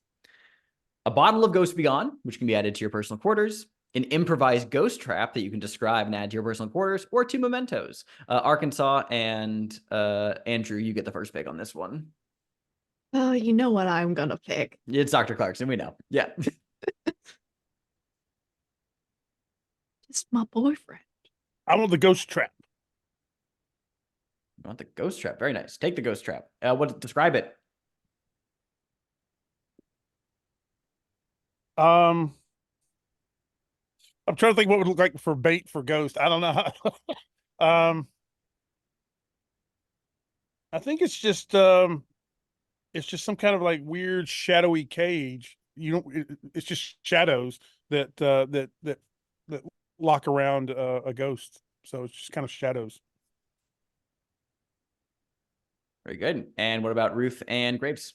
A bottle of Ghosts Be Gone, which can be added to your personal quarters. An improvised ghost trap that you can describe and add to your personal quarters, or 2 mementos. Arkansas and Andrew, you get the first pick on this one. Oh, you know what I'm gonna pick. It's Dr. Clarkson, we know. Yeah. It's my boyfriend. I want the ghost trap. You want the ghost trap? Very nice. Take the ghost trap. Describe it? I'm trying to think what would look like for bait for ghost. I don't know. I think it's just some kind of like weird shadowy cage. It's just shadows that lock around a ghost. So it's just kind of shadows. Very good. And what about Ruth and Graves?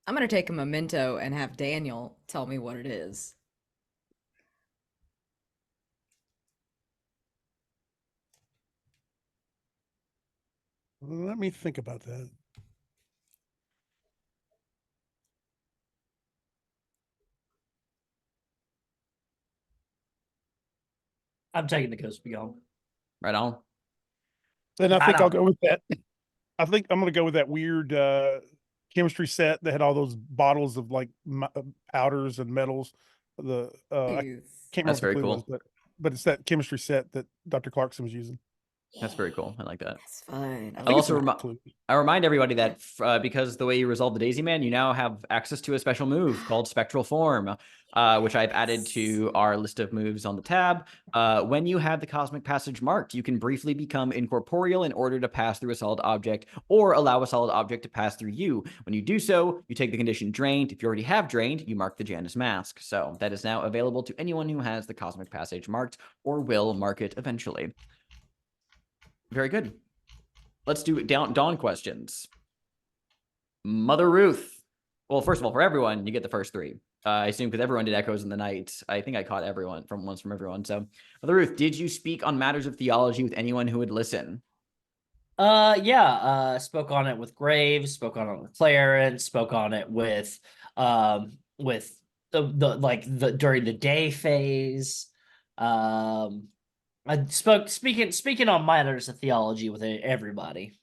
I'm going to take a memento and have Daniel tell me what it is. Let me think about that. I'm taking the Ghost Be Gone. Right on. Then I Right think I'll on. go with that. I think I'm going to go with that weird chemistry set that had all those bottles of like powders and metals. I Jeez. can't remember That's what the very clue was, cool. but it's that chemistry set that Dr. Clarkson was using. That's very cool. I like that. That's fun. I I I'll think it's also an clue. I remind everybody that because the way you resolve the Daisy Man, you now have access to a special move called Spectral Form, which I've added to our list of moves on the tab. When you have the Cosmic Passage marked, you can briefly become incorporeal in order to pass through a solid object or allow a solid object to pass through you. When you do so, you take the condition Drained. If you already have Drained, you mark the Janus Mask. So that is now available to anyone who has the Cosmic Passage marked or will mark it eventually. Very good. Let's do dawn questions. Mother Ruth. Well, first of all, for everyone, you get the first 3. I assume because everyone did Echoes in the Night. I think I caught everyone from everyone. So, Mother Ruth, did you speak on matters of theology with anyone who would listen? Yeah, spoke on it with Graves, spoke on it with Clarence, spoke on it with the during the day phase. I speaking on matters of theology with everybody.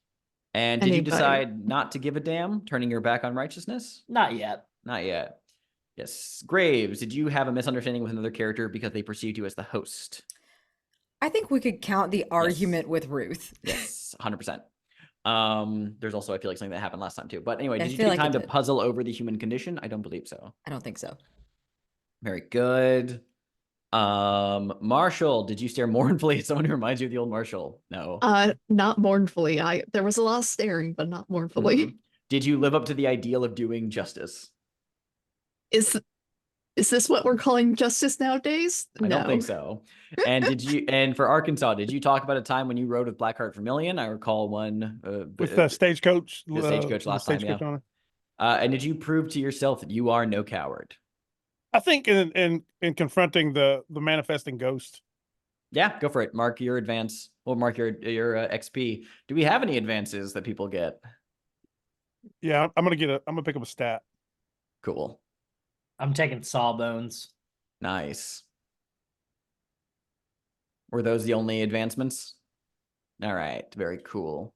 And did you Anybody. decide not to give a damn, turning your back on righteousness? Not yet. Not yet. Yes. Graves, did you have a misunderstanding with another character because they perceived you as the host? I think we could count the argument with Ruth. Yes, 100%. There's also, I feel like, something that happened last time too. But anyway, I did you feel take like time it to did. puzzle over the human condition? I don't believe so. I don't think so. Very good. Marshall, did you stare mournfully at someone who reminds you of the old Marshall? No. Not mournfully. There was a lot of staring, but not mournfully. Mhm. Did you live up to the ideal of doing justice? Is this what we're calling justice nowadays? I don't think so. And for Arkansas, did you talk about a time when you rode with Blackheart Vermilion? I recall one With the Stagecoach. the Stagecoach last time, yeah. on it. And did you prove to yourself that you are no coward? I think in confronting the manifesting ghost. Yeah, go for it. Mark your advance. We'll mark your XP. Do we have any advances that people get? Yeah, I'm gonna pick up a stat. Cool. I'm taking Sawbones. Nice. Were those the only advancements? All right, very cool.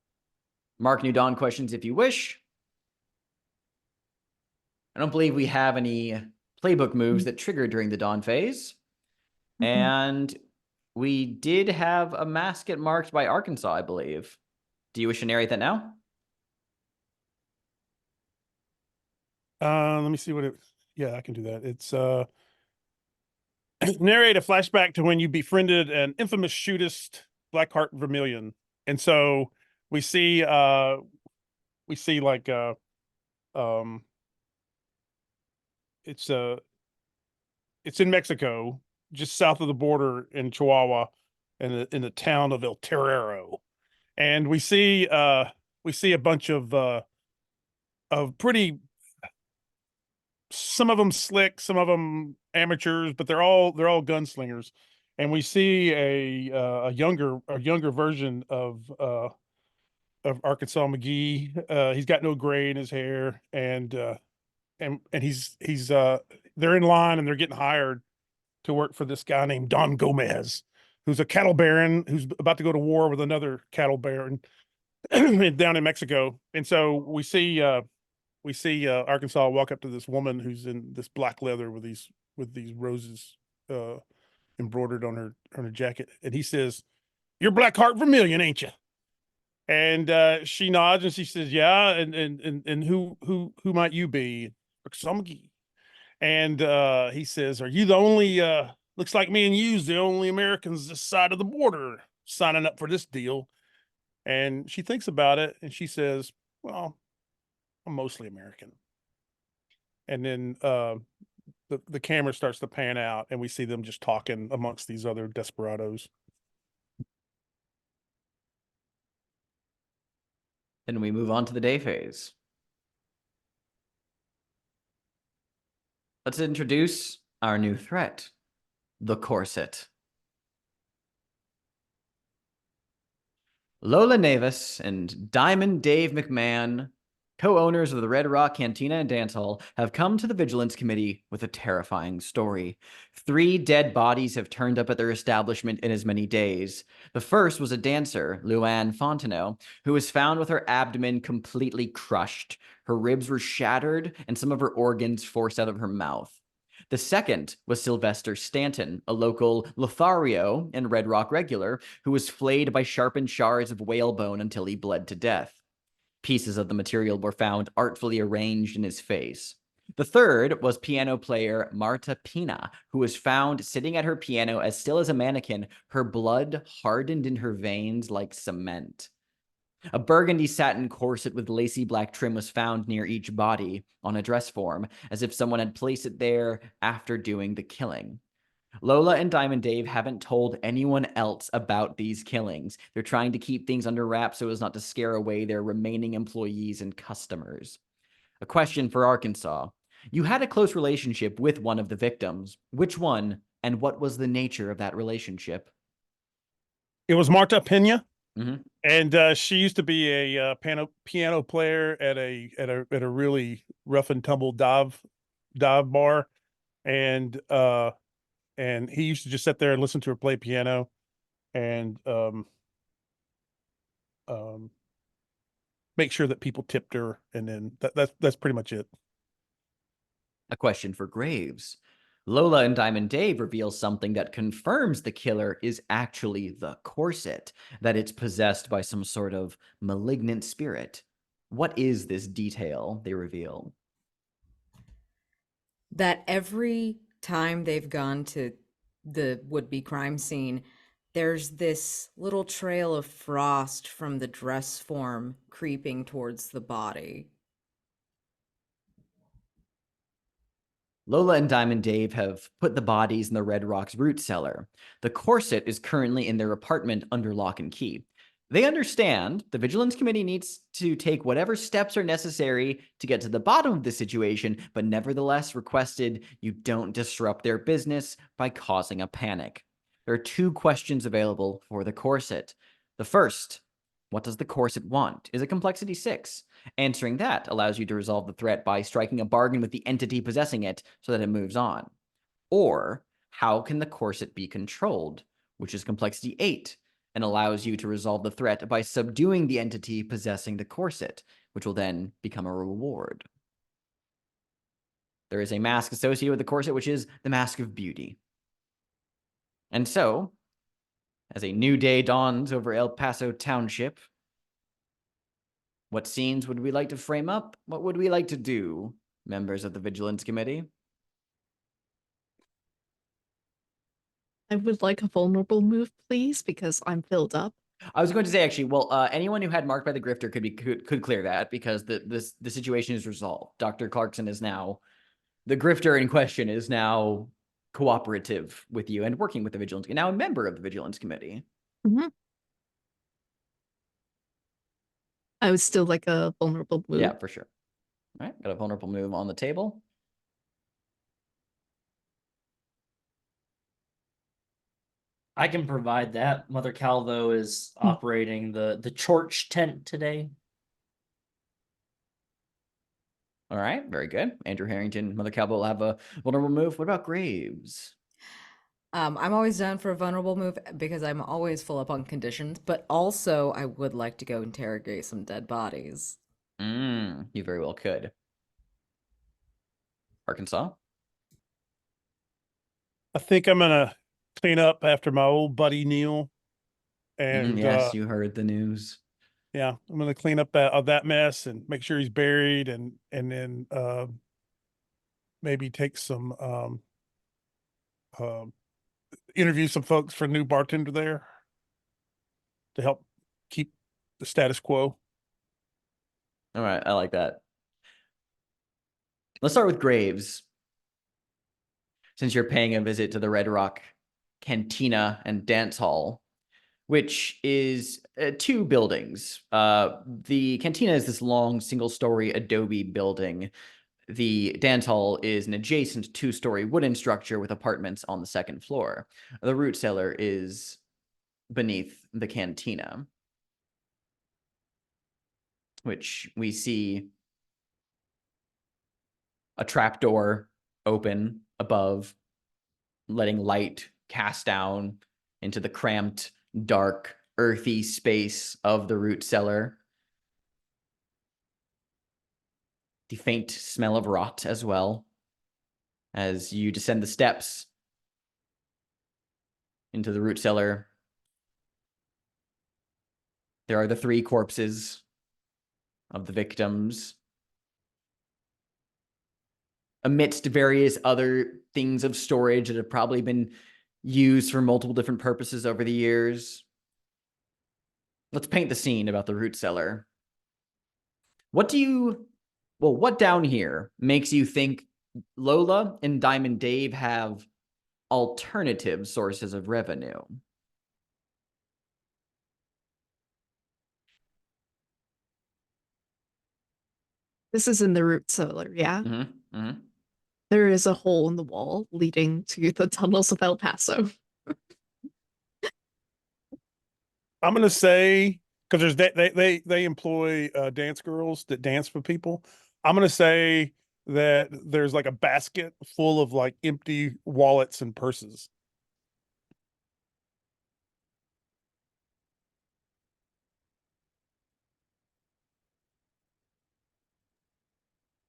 Mark New Dawn questions if you wish. I don't believe we have any playbook moves that trigger during the Dawn phase. And we did have a mask get marked by Arkansas, I believe. Do you wish to narrate that now? Let me see what it. Yeah, I can do that. It's narrate a flashback to when you befriended an infamous shootist, Blackheart Vermilion, and so we see like it's in Mexico, just south of the border in Chihuahua, in the town of El Terrero, and we see a bunch of pretty, some of them slick, some of them amateurs, but they're all gunslingers, and we see a younger version of Arkansas McGee. He's got no gray in his hair, and he's they're in line and they're getting hired to work for this guy named Don Gomez, who's a cattle baron who's about to go to war with another cattle baron down in Mexico. And so we see Arkansas walk up to this woman who's in this black leather with these roses embroidered on her jacket, and he says, "You're Blackheart Vermilion, ain't you?" And she nods and she says, "Yeah." And who might you be? And he says, "Are you the only? Looks like me and you's the only Americans this side of the border signing up for this deal." And she thinks about it and she says, "Well, I'm mostly American." And then the camera starts to pan out and we see them just talking amongst these other desperados. Then we move on to the day phase. Let's introduce our new threat, the corset. Lola Navis and Diamond Dave McMahon, co-owners of the Red Rock Cantina and Dance Hall, have come to the Vigilance Committee with a terrifying story. 3 dead bodies have turned up at their establishment in as many days. The first was a dancer, Luann Fontenot, who was found with her abdomen completely crushed. Her ribs were shattered and some of her organs forced out of her mouth. The second was Sylvester Stanton, a local Lothario and Red Rock regular who was flayed by sharpened shards of whalebone until he bled to death. Pieces of the material were found artfully arranged in his face. The third was piano player Marta Pina, who was found sitting at her piano as still as a mannequin, her blood hardened in her veins like cement. A burgundy satin corset with lacy black trim was found near each body on a dress form, as if someone had placed it there after doing the killing. Lola and Diamond Dave haven't told anyone else about these killings. They're trying to keep things under wraps so as not to scare away their remaining employees and customers. A question for Arkansas. You had a close relationship with one of the victims. Which one, and what was the nature of that relationship? It was Marta Pena. Mm-hmm. And she used to be a piano player at a really rough and tumble dive bar, and he used to just sit there and listen to her play piano, and make sure that people tipped her, and then that's pretty much it. A question for Graves. Lola and Diamond Dave reveal something that confirms the killer is actually the corset, that it's possessed by some sort of malignant spirit. What is this detail they reveal? That every time they've gone to the would-be crime scene, there's this little trail of frost from the dress form creeping towards the body. Lola and Diamond Dave have put the bodies in the Red Rock's root cellar. The corset is currently in their apartment under lock and key. They understand the Vigilance Committee needs to take whatever steps are necessary to get to the bottom of the situation, but nevertheless requested you don't disrupt their business by causing a panic. There are two questions available for the corset. The first, what does the corset want? Is it complexity 6? Answering that allows you to resolve the threat by striking a bargain with the entity possessing it so that it moves on. Or, how can the corset be controlled? Which is complexity 8, and allows you to resolve the threat by subduing the entity possessing the corset, which will then become a reward. There is a mask associated with the corset, which is the Mask of Beauty. And so, as a new day dawns over El Paso Township, what scenes would we like to frame up? What would we like to do, members of the Vigilance Committee? I would like a vulnerable move, please, because I'm filled up. I was going to say, actually, well, anyone who had marked by the grifter could clear that because the situation is resolved. Dr. Clarkson is now, the grifter in question is now cooperative with you and working with the Vigilance, now a member of the Vigilance Committee. Mm-hmm. I would still like a vulnerable move. Yeah, for sure. All right, got a vulnerable move on the table. I can provide that. Mother Calvo is operating the church tent today. All right, very good. Andrew Harrington, Mother Calvo will have a vulnerable move. What about Graves? I'm always down for a vulnerable move because I'm always full up on conditions, but also I would like to go interrogate some dead bodies. You very well could. Arkansas? I think I'm gonna clean up after my old buddy Neil, and yes, you heard the news. yeah, I'm gonna clean up that mess and make sure he's buried, and then maybe take some interview some folks for a new bartender there to help keep the status quo. All right, I like that. Let's start with Graves. Since you're paying a visit to the Red Rock Cantina and Dance Hall, which is 2 buildings. The cantina is this long single-story adobe building. The dance hall is an adjacent 2-story wooden structure with apartments on the 2nd floor. The root cellar is beneath the cantina, which we see a trapdoor open above, letting light cast down into the cramped, dark, earthy space of the root cellar. The faint smell of rot as well. as you descend the steps into the root cellar. There are the 3 corpses of the victims, amidst various other things of storage that have probably been used for multiple different purposes over the years. Let's paint the scene about the root cellar. What down here makes you think Lola and Diamond Dave have alternative sources of revenue? This is in the root cellar, yeah? Mm-hmm. Mm-hmm. There is a hole in the wall leading to the tunnels of El Paso. I'm gonna say, because they employ dance girls that dance for people. I'm gonna say that there's like a basket full of like empty wallets and purses.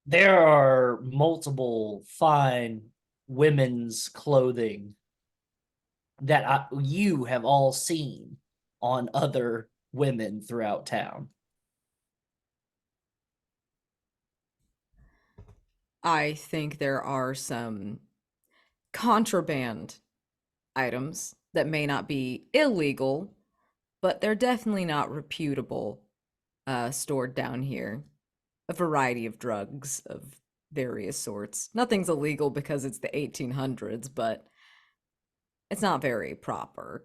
There are multiple fine women's clothing that you have all seen on other women throughout town. I think there are some contraband items that may not be illegal, but they're definitely not reputable, stored down here. A variety of drugs of various sorts. Nothing's illegal because it's the 1800s, but it's not very proper.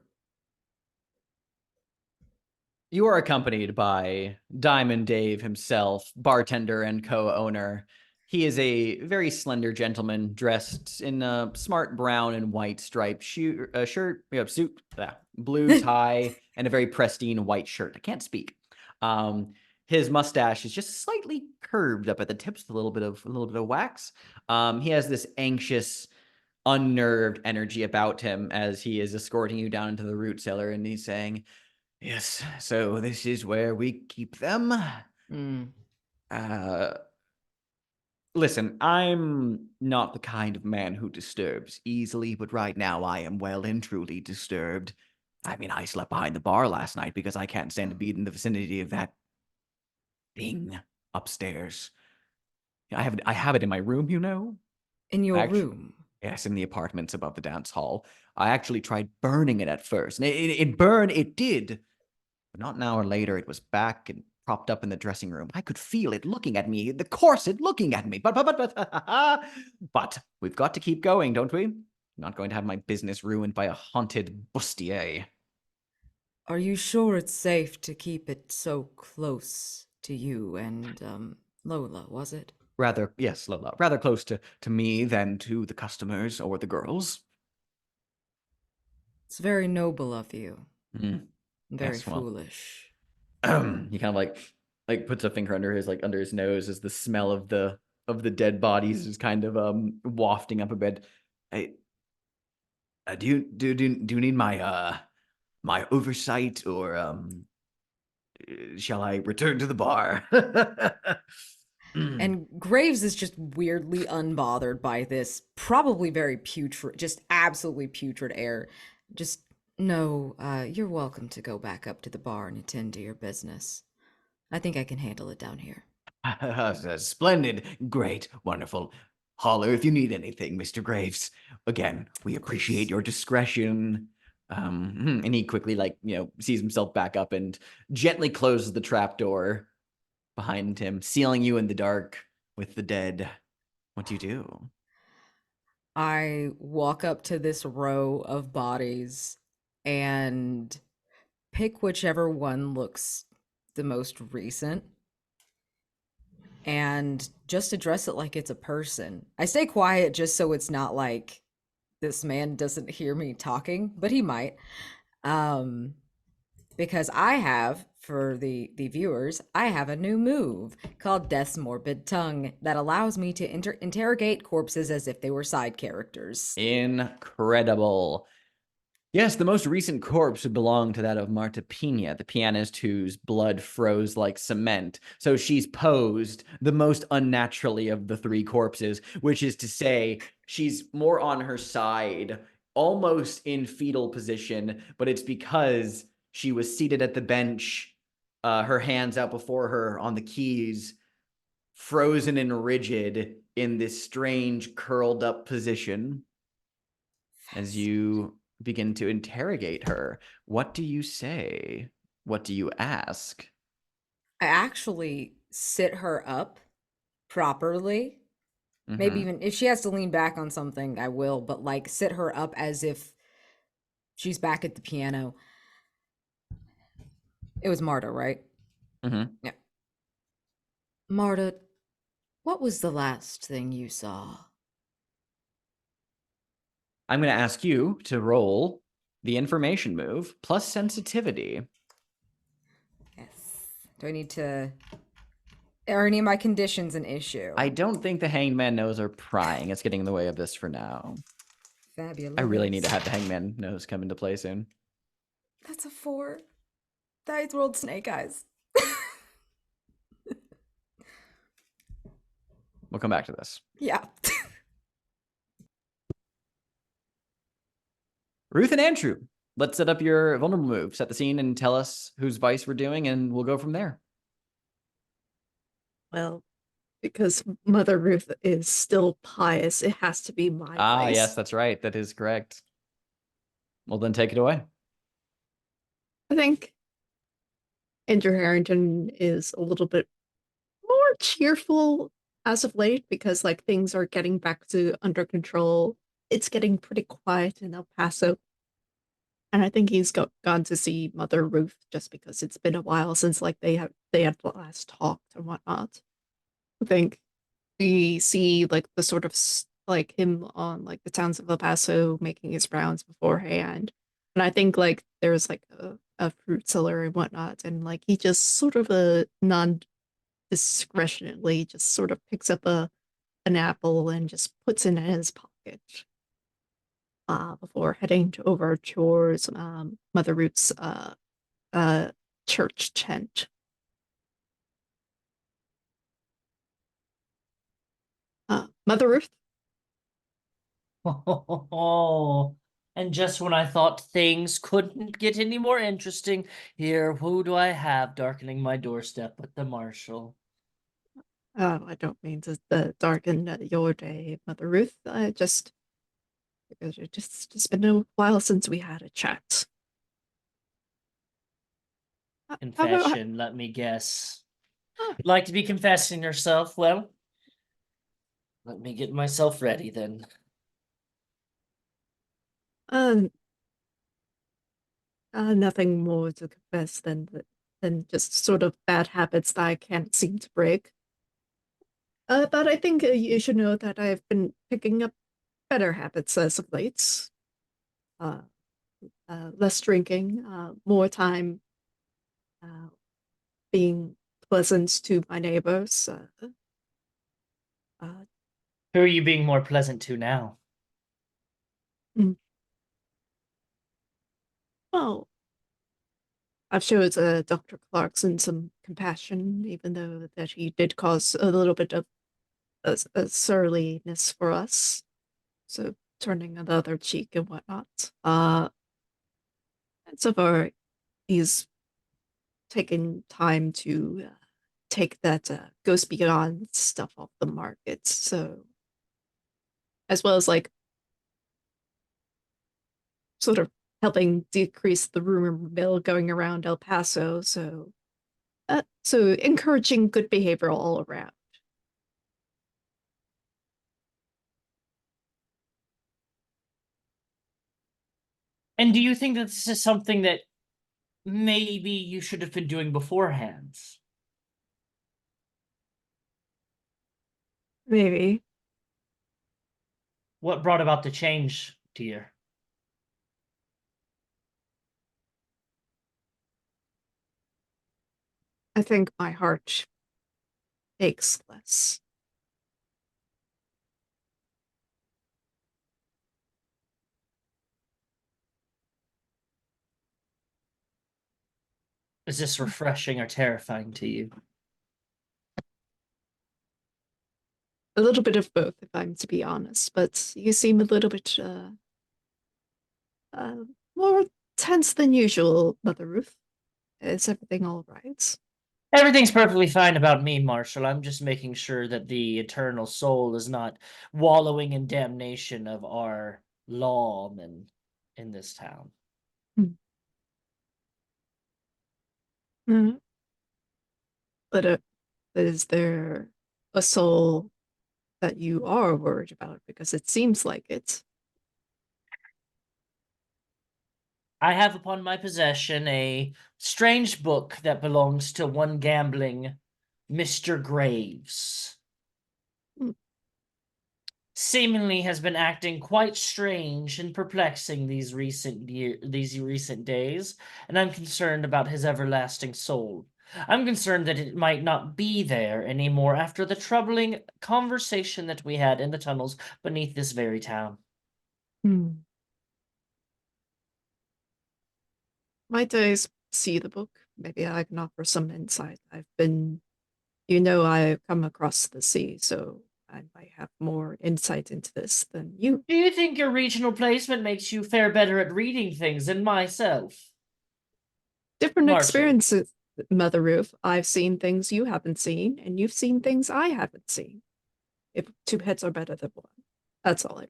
You are accompanied by Diamond Dave himself, bartender and co-owner. He is a very slender gentleman dressed in a smart brown and white striped suit, blue tie, and a very pristine white shirt. I can't speak. His mustache is just slightly curved up at the tips with a little bit of wax. He has this anxious, unnerved energy about him as he is escorting you down into the root cellar, and he's saying, "Yes, so this is where we keep them. Listen, I'm not the kind of man who disturbs easily, but right now I am well and truly disturbed. I mean, I slept behind the bar last night because I can't stand to be in the vicinity of that thing upstairs. I have it in my room, you know? In your Actu- room. Yes, in the apartments above the dance hall. I actually tried burning it at first, and it burned, it did. But not an hour later, it was back and propped up in the dressing room. I could feel it looking at me, the corset looking at me. But we've got to keep going, don't we? I'm not going to have my business ruined by a haunted bustier. Are you sure it's safe to keep it so close to you and, Lola, was it? Rather, yes, Lola. Rather close to me than to the customers or the girls. It's very noble of you. Mm. Very Yes, well. foolish. He kind of like puts a finger under his nose as the smell of the dead bodies is kind of wafting up a bit. Hey, do you need my my oversight, or shall I return to the bar? And Graves is just weirdly unbothered by this probably very putrid, just absolutely putrid air. Just, no, you're welcome to go back up to the bar and attend to your business. I think I can handle it down here. Splendid, great, wonderful. Holler if you need anything, Mr. Graves. Again, we appreciate your discretion. And he quickly, sees himself back up and gently closes the trapdoor behind him, sealing you in the dark with the dead. What do you do? I walk up to this row of bodies and pick whichever one looks the most recent and just address it like it's a person. I stay quiet just so it's not like this man doesn't hear me talking, but he might. Because I have, for the viewers, I have a new move called Death's Morbid Tongue that allows me to interrogate corpses as if they were side characters. Incredible. Yes, the most recent corpse would belong to that of Marta Pina, the pianist whose blood froze like cement. So she's posed the most unnaturally of the three corpses, which is to say, she's more on her side, almost in fetal position, but it's because she was seated at the bench, her hands out before her on the keys, frozen and rigid in this strange curled up position. As you begin to interrogate her, what do you say? What do you ask? I actually sit her up properly. Maybe Mhm. even if she has to lean back on something, I will, but like sit her up as if she's back at the piano. It was Marta, right? Mhm. Yeah. Marta, what was the last thing you saw? I'm going to ask you to roll the information move plus sensitivity. Yes. Do I need to. Are any of my conditions an issue? I don't think the hangman nose or prying is getting in the way of this for now. Fabulous. I really need to have the hangman nose come into play soon. That's a 4. Dice rolled snake eyes. We'll come back to this. Yeah. Ruth and Andrew, let's set up your vulnerable move. Set the scene and tell us whose vice we're doing, and we'll go from there. Well, because Mother Ruth is still pious, it has to be my Ah, vice. yes, that's right. That is correct. Well, then take it away. I think Andrew Harrington is a little bit more cheerful as of late because like things are getting back to under control. It's getting pretty quiet in El Paso. And I think he's gone to see Mother Ruth just because it's been a while since like they had last talked and whatnot. I think we see like the sort of like him on like the towns of El Paso making his rounds beforehand. And I think like there's like a fruit seller and whatnot, and like he just sort of a non-discretionally just sort of picks up an apple and just puts it in his pocket before heading to over towards Mother Ruth's uh church tent. Mother Ruth? Oh, and just when I thought things couldn't get any more interesting, here, who do I have darkening my doorstep but the marshal? I don't mean to darken your day, Mother Ruth. I just because it's been a while since we had a chat. How about Confession, let me guess. Like to be confessing yourself? Well, let me get myself ready then. um nothing more to confess than just sort of bad habits that I can't seem to break. But I think you should know that I've been picking up better habits as of late. Uh, less drinking, more time uh, being pleasant to my neighbors. Uh, Who are you being more pleasant to now? mm, well, I've showed Dr. Clarkson some compassion, even though that he did cause a little bit of a surliness for us. So turning the other cheek and whatnot. And so far, he's taken time to take that Ghost Beyond stuff off the market. So, as well as like sort of helping decrease the rumor mill going around El Paso. So encouraging good behavior all around. And do you think that this is something that maybe you should have been doing beforehand? Maybe. What brought about the change, dear? I think my heart aches less. Is this refreshing or terrifying to you? A little bit of both, if I'm to be honest, but you seem a little bit more tense than usual, Mother Ruth. Is everything all right? Everything's perfectly fine about me, Marshal. I'm just making sure that the eternal soul is not wallowing in damnation of our lawmen in this town. Mm. But is there a soul that you are worried about? Because it seems like it. I have upon my possession a strange book that belongs to one gambling Mr. Graves. Hmm. Seemingly has been acting quite strange and perplexing these recent days, and I'm concerned about his everlasting soul. I'm concerned that it might not be there anymore after the troubling conversation that we had in the tunnels beneath this very town. Hmm. Might I see the book? Maybe I can offer some insight. I've come across the sea, so I might have more insight into this than you. Do you think your regional placement makes you fare better at reading things than myself? Different Marshal. experiences, Mother Ruth. I've seen things you haven't seen, and you've seen things I haven't seen. If two heads are better than one, that's all I.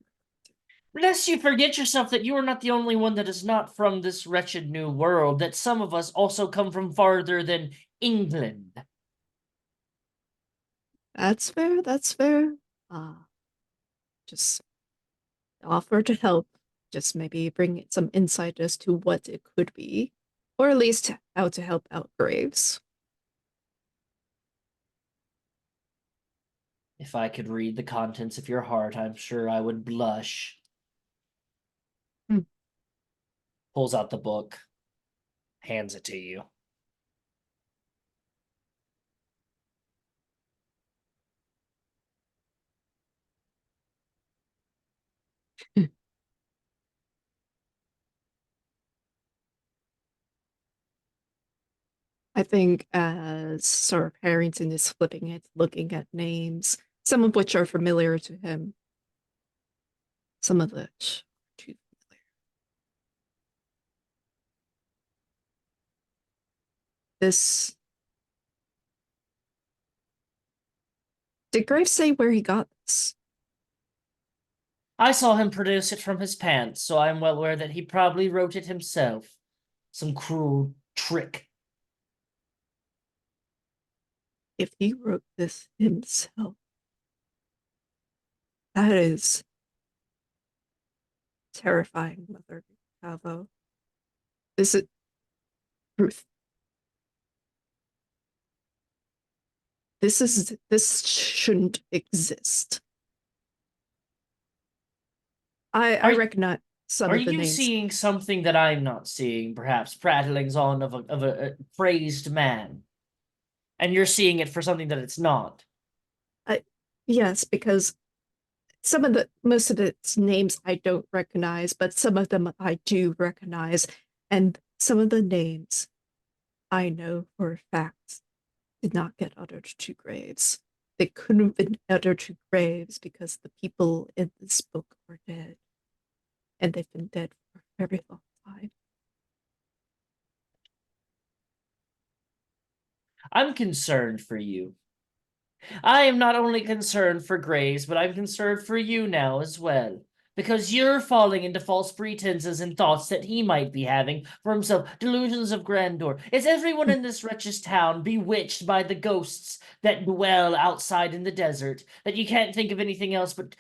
Lest you forget yourself that you are not the only one that is not from this wretched new world, that some of us also come from farther than England. That's fair. That's fair. Just offer to help. Just maybe bring some insight as to what it could be, or at least how to help out Graves. If I could read the contents of your heart, I'm sure I would blush. Hmm. Pulls out the book, hands it to you. I think as Sir Harrington is flipping it, looking at names, some of which are familiar to him, some of which are too familiar. This. Did Graves say where he got this? I saw him produce it from his pants, so I'm well aware that he probably wrote it himself. Some cruel trick. If he wrote this himself, that is terrifying, Mother Calvo. Is it Ruth? This shouldn't exist. I recognize some Are of the you names. seeing something that I'm not seeing? Perhaps prattlings on of a praised man, and you're seeing it for something that it's not. Yes, because most of its names I don't recognize, but some of them I do recognize, and some of the names I know for a fact did not get uttered to Graves. They couldn't have been uttered to Graves because the people in this book are dead, and they've been dead for a very long time. I'm concerned for you. I am not only concerned for Graves, but I'm concerned for you now as well. Because you're falling into false pretenses and thoughts that he might be having for himself, delusions of grandeur. Is everyone in this wretched town bewitched by the ghosts that dwell outside in the desert, that you can't think of anything else but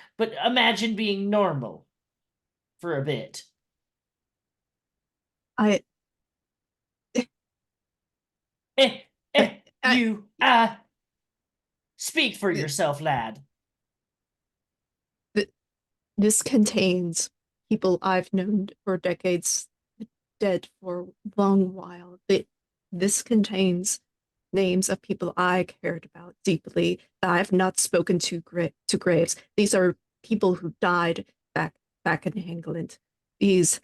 imagine being normal for a bit? I You, speak for yourself, lad. This contains people I've known for decades, dead for a long while. This contains names of people I cared about deeply that I've not spoken to Graves. These are people who died back in England. This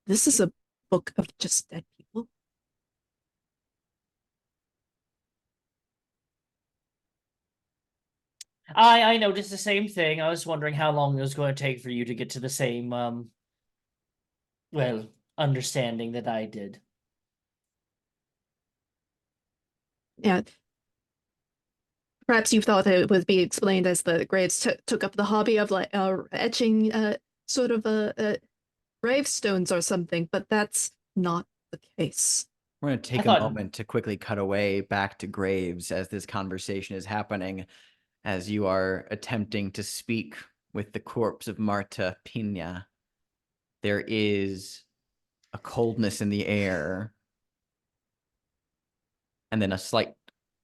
is a book of just dead people? I noticed the same thing. I was wondering how long it was going to take for you to get to the same well, understanding that I did. Yeah. Perhaps you thought it would be explained as the Graves took up the hobby of like etching sort of gravestones or something, but that's not the case. We're going to take a moment to quickly cut away back to Graves as this conversation is happening, as you are attempting to speak with the corpse of Marta Pina. There is a coldness in the air, and then a slight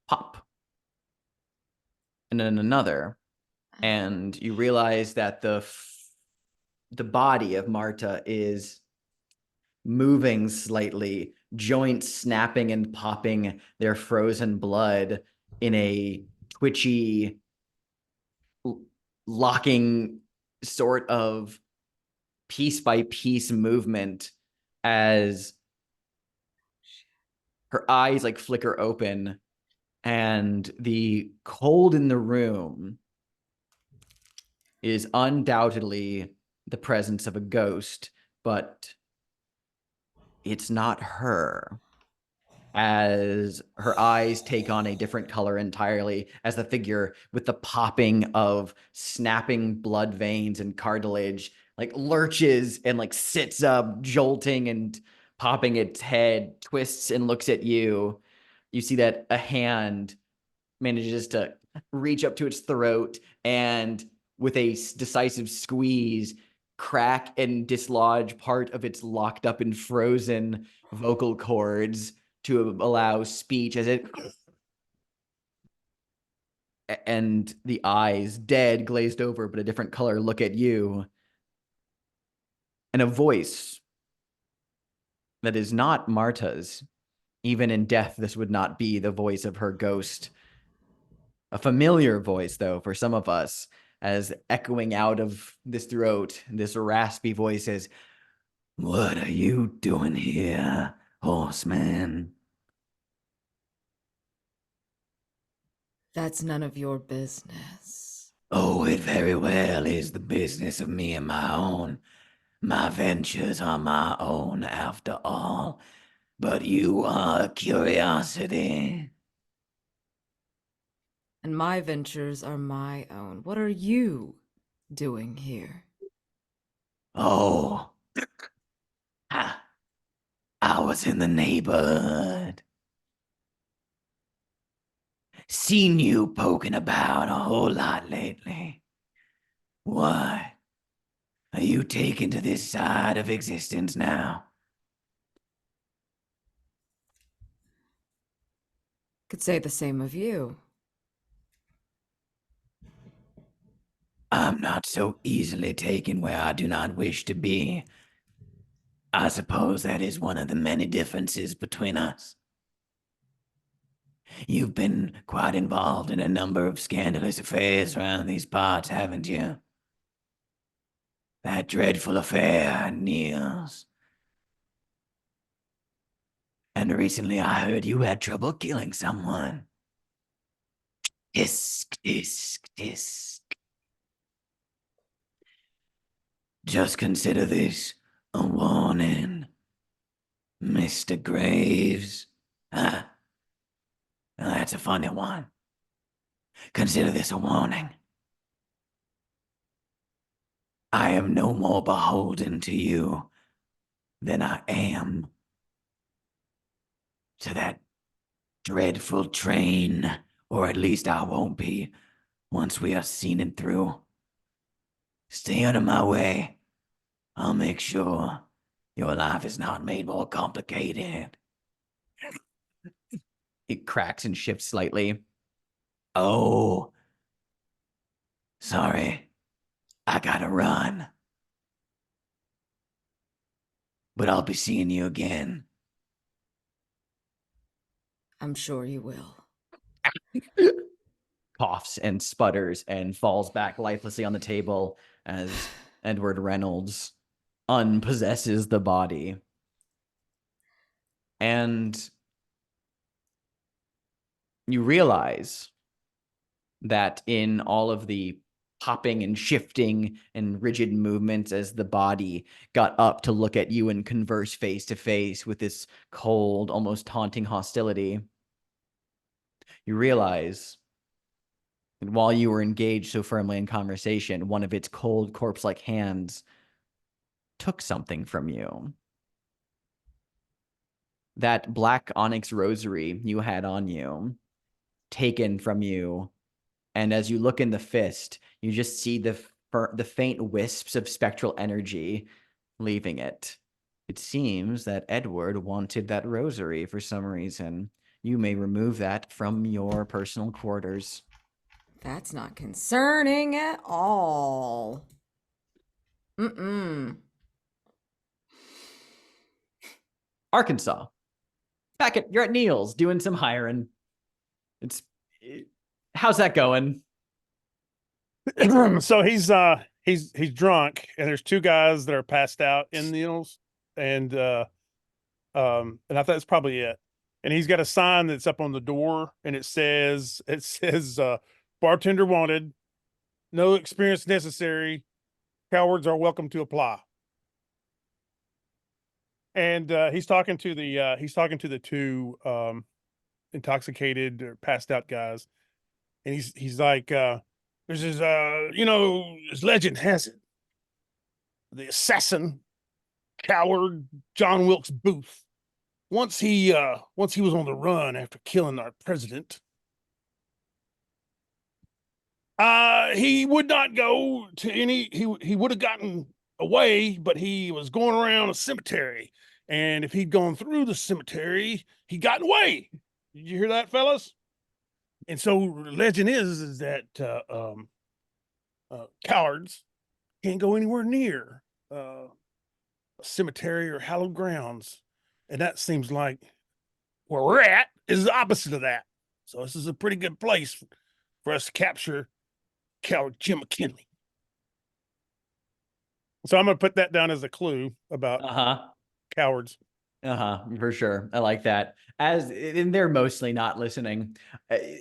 pop, and then another, and you realize that the body of Marta is moving slightly, joints snapping and popping their frozen blood in a twitchy, locking sort of piece by piece movement as her eyes like flicker open, and the cold in the room is undoubtedly the presence of a ghost, but it's not her, as her eyes take on a different color entirely as the figure with the popping of snapping blood veins and cartilage like lurches and like sits up, jolting and popping its head, twists and looks at you. You see that a hand manages to reach up to its throat and with a decisive squeeze crack and dislodge part of its locked up and frozen vocal cords to allow speech, as it and the eyes, dead, glazed over, but a different color, look at you. And a voice that is not Marta's. Even in death, this would not be the voice of her ghost. A familiar voice, though, for some of us, as echoing out of this throat, this raspy voice is, "What are you doing here, horseman?" That's none of your business. Oh, it very well is the business of me and my own. My ventures are my own, after all. But you are a curiosity. And my ventures are my own. What are you doing here? Oh, I was in the neighborhood. Seen you poking about a whole lot lately. What? Are you taken to this side of existence now? Could say the same of you. I'm not so easily taken where I do not wish to be. I suppose that is one of the many differences between us. You've been quite involved in a number of scandalous affairs around these parts, haven't you? That dreadful affair at Neil's. And recently I heard you had trouble killing someone. Tisk, tisk, tisk. Just consider this a warning, Mr. Graves. Ah, that's a funny one. Consider this a warning. I am no more beholden to you than I am to that dreadful train, or at least I won't be once we are seen it through. Stay out of my way. I'll make sure your life is not made more complicated. It cracks and shifts slightly. Oh, sorry. I gotta run. But I'll be seeing you again. I'm sure you will. Coughs and sputters and falls back lifelessly on the table as Edward Reynolds unpossesses the body. And you realize that in all of the popping and shifting and rigid movements as the body got up to look at you and converse face to face with this cold, almost taunting hostility, you realize that while you were engaged so firmly in conversation, one of its cold, corpse-like hands took something from you. That black onyx rosary you had on you, taken from you. And as you look in the fist, you just see the faint wisps of spectral energy leaving it. It seems that Edward wanted that rosary for some reason. You may remove that from your personal quarters. That's not concerning at all. Arkansas. You're at Neil's doing some hiring. How's that going? So he's drunk, and there's two guys that are passed out in Neil's, and I thought that's probably it. And he's got a sign that's up on the door, and it says bartender wanted, no experience necessary, cowards are welcome to apply. And he's talking to the two intoxicated or passed out guys, and he's like, there's this this legend has it, the assassin coward John Wilkes Booth, once he was on the run after killing our president, he would not go to any, he would have gotten away, but he was going around a cemetery, and if he'd gone through the cemetery, he got away. Did you hear that, fellas? And so the legend is that cowards can't go anywhere near a cemetery or hallowed grounds. And that seems like where we're at is the opposite of that. So this is a pretty good place for us to capture coward Jim McKinley. So I'm going to put that down as a clue about cowards. For sure. I like that. And they're mostly not listening.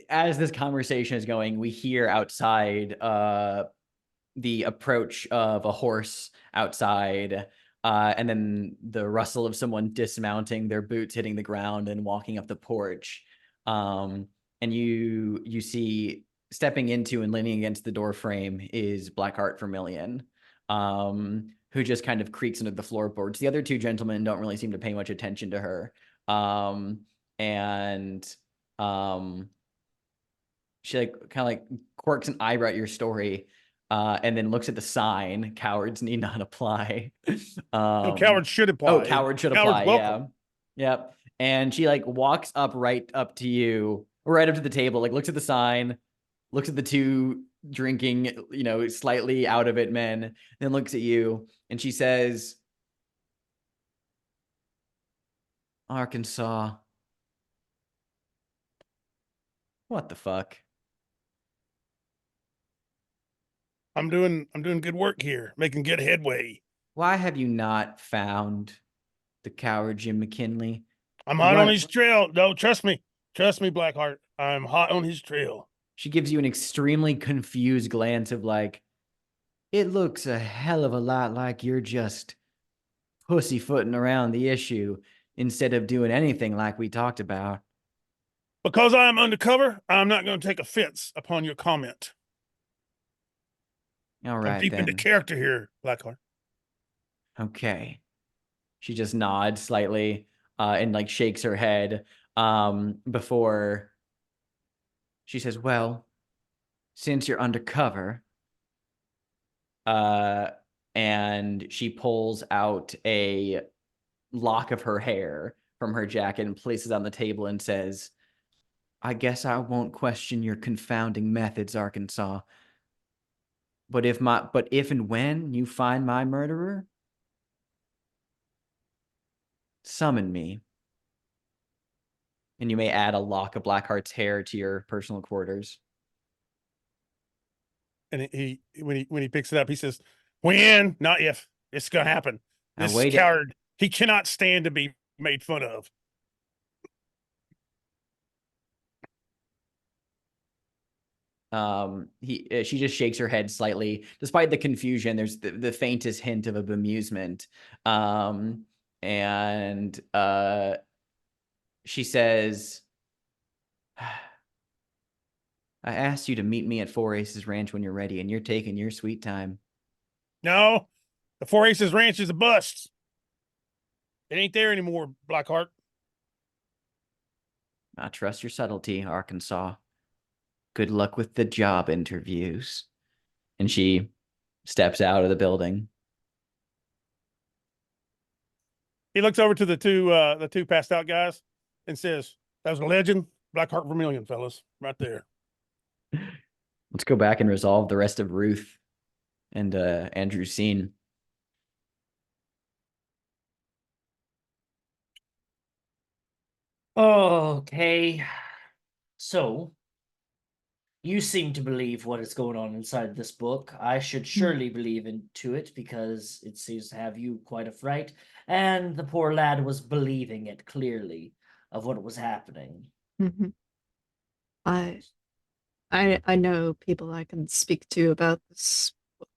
As this conversation is going, we hear outside the approach of a horse outside, and then the rustle of someone dismounting, their boots hitting the ground and walking up the porch. And you see stepping into and leaning against the door frame is Blackheart Vermillion, who just kind of creaks into the floorboards. The other two gentlemen don't really seem to pay much attention to her. She like kind of like quirks an eyebrow at your story, and then looks at the sign, cowards need not apply. Cowards should apply. Oh, cowards should apply. Welcome. Yeah. Yep. And she like walks right up to you, right up to the table, like looks at the sign, looks at the two drinking, slightly out of it men, then looks at you, and she says, Arkansas. What the fuck? I'm doing good work here, making good headway. Why have you not found the coward Jim McKinley? I'm hot on his trail. No, trust me, Blackheart. I'm hot on his trail. She gives you an extremely confused glance of like, it looks a hell of a lot like you're just pussyfooting around the issue instead of doing anything like we talked about. Because I am undercover, I'm not going to take offense upon your comment. All right, I'm deep into character here, Blackheart. Okay. She just nods slightly and like shakes her head before she says, well, since you're undercover, and she pulls out a lock of her hair from her jacket and places it on the table and says, I guess I won't question your confounding methods, Arkansas. But if and when you find my murderer, summon me. And you may add a lock of Blackheart's hair to your personal quarters. And when he picks it up, he says, when, not if. It's gonna happen. This coward, he cannot stand to be made fun of. She just shakes her head slightly. Despite the confusion, there's the faintest hint of a bemusement. And she says, I asked you to meet me at Four Aces Ranch when you're ready, and you're taking your sweet time. No, the Four Aces Ranch is a bust. It ain't there anymore, Blackheart. I trust your subtlety, Arkansas. Good luck with the job interviews. And she steps out of the building. He looks over to the two passed out guys and says, that was a legend. Blackheart Vermilion, fellas, right there. Let's go back and resolve the rest of Ruth and Andrew's scene. Okay. So, you seem to believe what is going on inside this book. I should surely believe into it because it seems to have you quite a fright. And the poor lad was believing it clearly of what was happening. Mhm. I know people I can speak to about this book.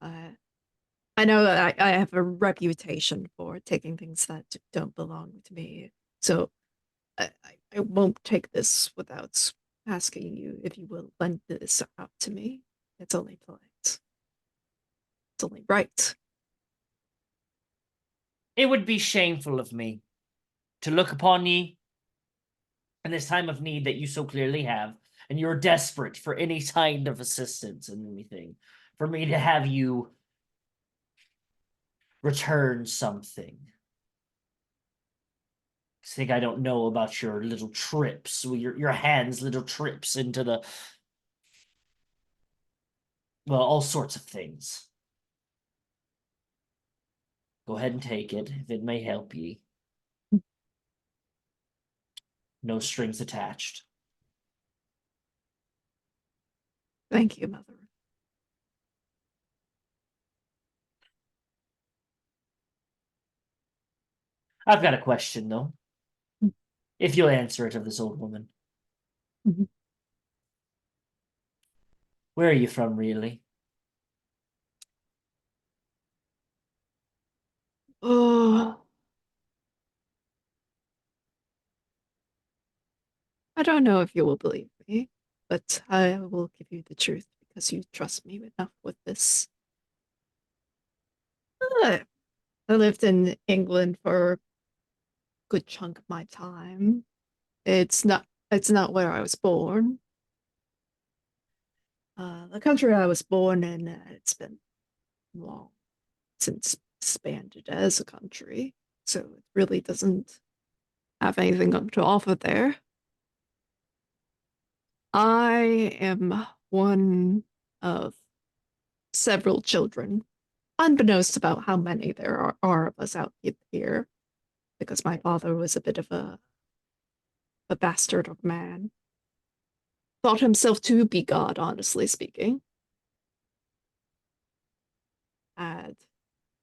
I know that I have a reputation for taking things that don't belong to me. So I won't take this without asking you if you will lend this out to me. It's only polite. It's only right. It would be shameful of me to look upon ye in this time of need that you so clearly have, and you're desperate for any kind of assistance and anything, for me to have you return something. Think I don't know about your little trips, your hands' little trips into the, well, all sorts of things. Go ahead and take it, if it may help ye. No strings attached. Thank you, Mother. I've got a question, though. Mm. If you'll answer it of this old woman. Mhm. Where are you from, really? Oh, I don't know if you will believe me, but I will give you the truth because you trust me enough with this. I lived in England for a good chunk of my time. It's not where I was born. The country I was born in, it's been long since expanded as a country, so it really doesn't have anything to offer there. I am one of several children, unbeknownst about how many there are of us out here, because my father was a bit of a bastard of man. Thought himself to be God, honestly speaking. Had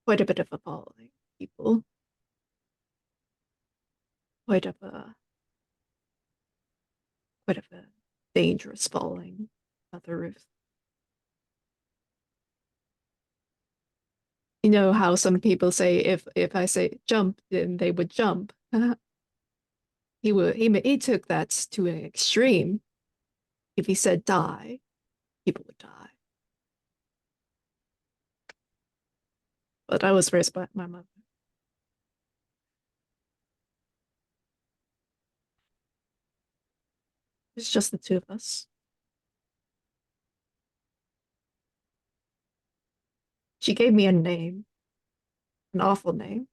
quite a bit of a following, people. Quite of a dangerous following, Mother Ruth. You know how some people say if I say jump, then they would jump. He took that to an extreme. If he said die, people would die. But I was raised by my mother. It's just the two of us. She gave me a name, an awful name,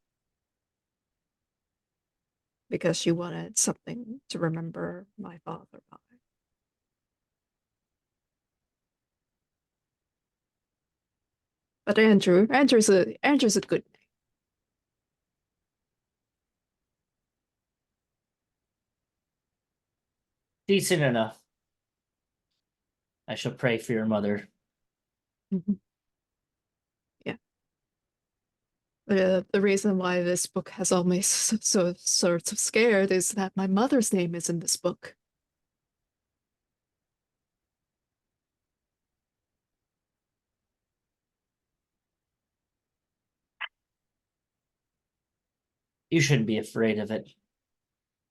because she wanted something to remember my father by. But Andrew's a good name. Decent enough. I shall pray for your mother. Mhm. Yeah. The reason why this book has all me so sorts of scared is that my mother's name is in this book. You shouldn't be afraid of it.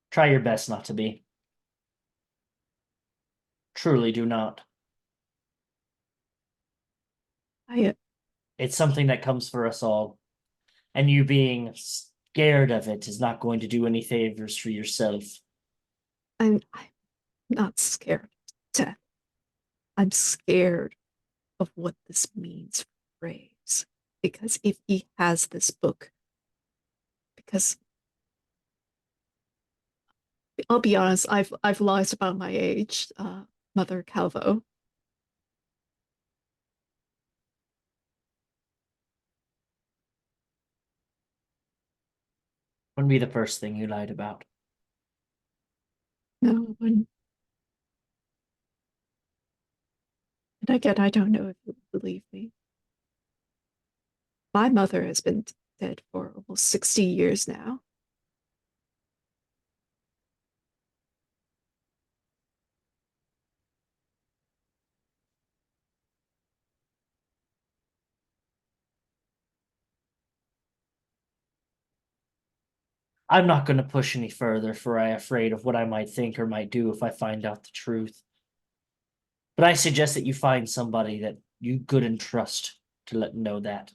Try your best not to be. Truly do not. It's something that comes for us all. And you being scared of it is not going to do any favors for yourself. I'm not scared of death. I'm scared of what this means for Graves. Because if he has this book, because I'll be honest, I've lied about my age, Mother Calvo. Wouldn't be the first thing you lied about. No one. And again, I don't know if you believe me. My mother has been dead for almost 60 years now. I'm not going to push any further, for I am afraid of what I might think or might do if I find out the truth. But I suggest that you find somebody that you good and trust to let them know that.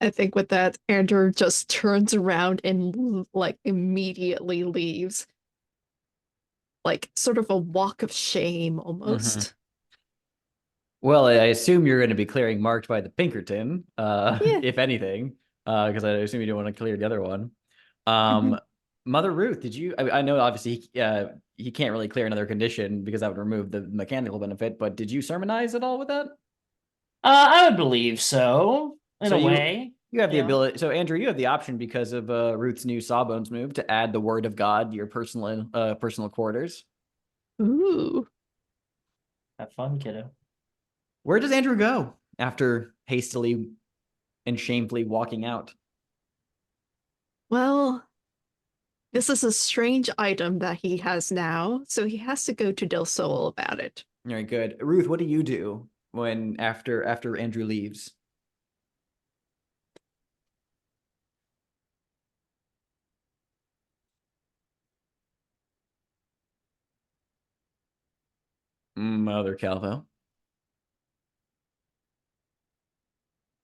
I think with that, Andrew just turns around and like immediately leaves. Like sort of a walk of shame almost. Well, I assume you're going to be clearing marked by the Pinkerton, Yeah. if anything, because I assume you don't want to clear the other one. Mother Ruth, did you? I know obviously he can't really clear another condition because that would remove the mechanical benefit. But did you sermonize at all with that? I would believe so, in a way. You have the Yeah. ability. So Andrew, you have the option because of Ruth's new Sawbones move to add the Word of God to your personal quarters. Ooh. Have fun, kiddo. Where does Andrew go after hastily and shamefully walking out? Well, this is a strange item that he has now, so he has to go to Del Sol about it. Very good. Ruth, what do you do when after Andrew leaves? Mother Calvo.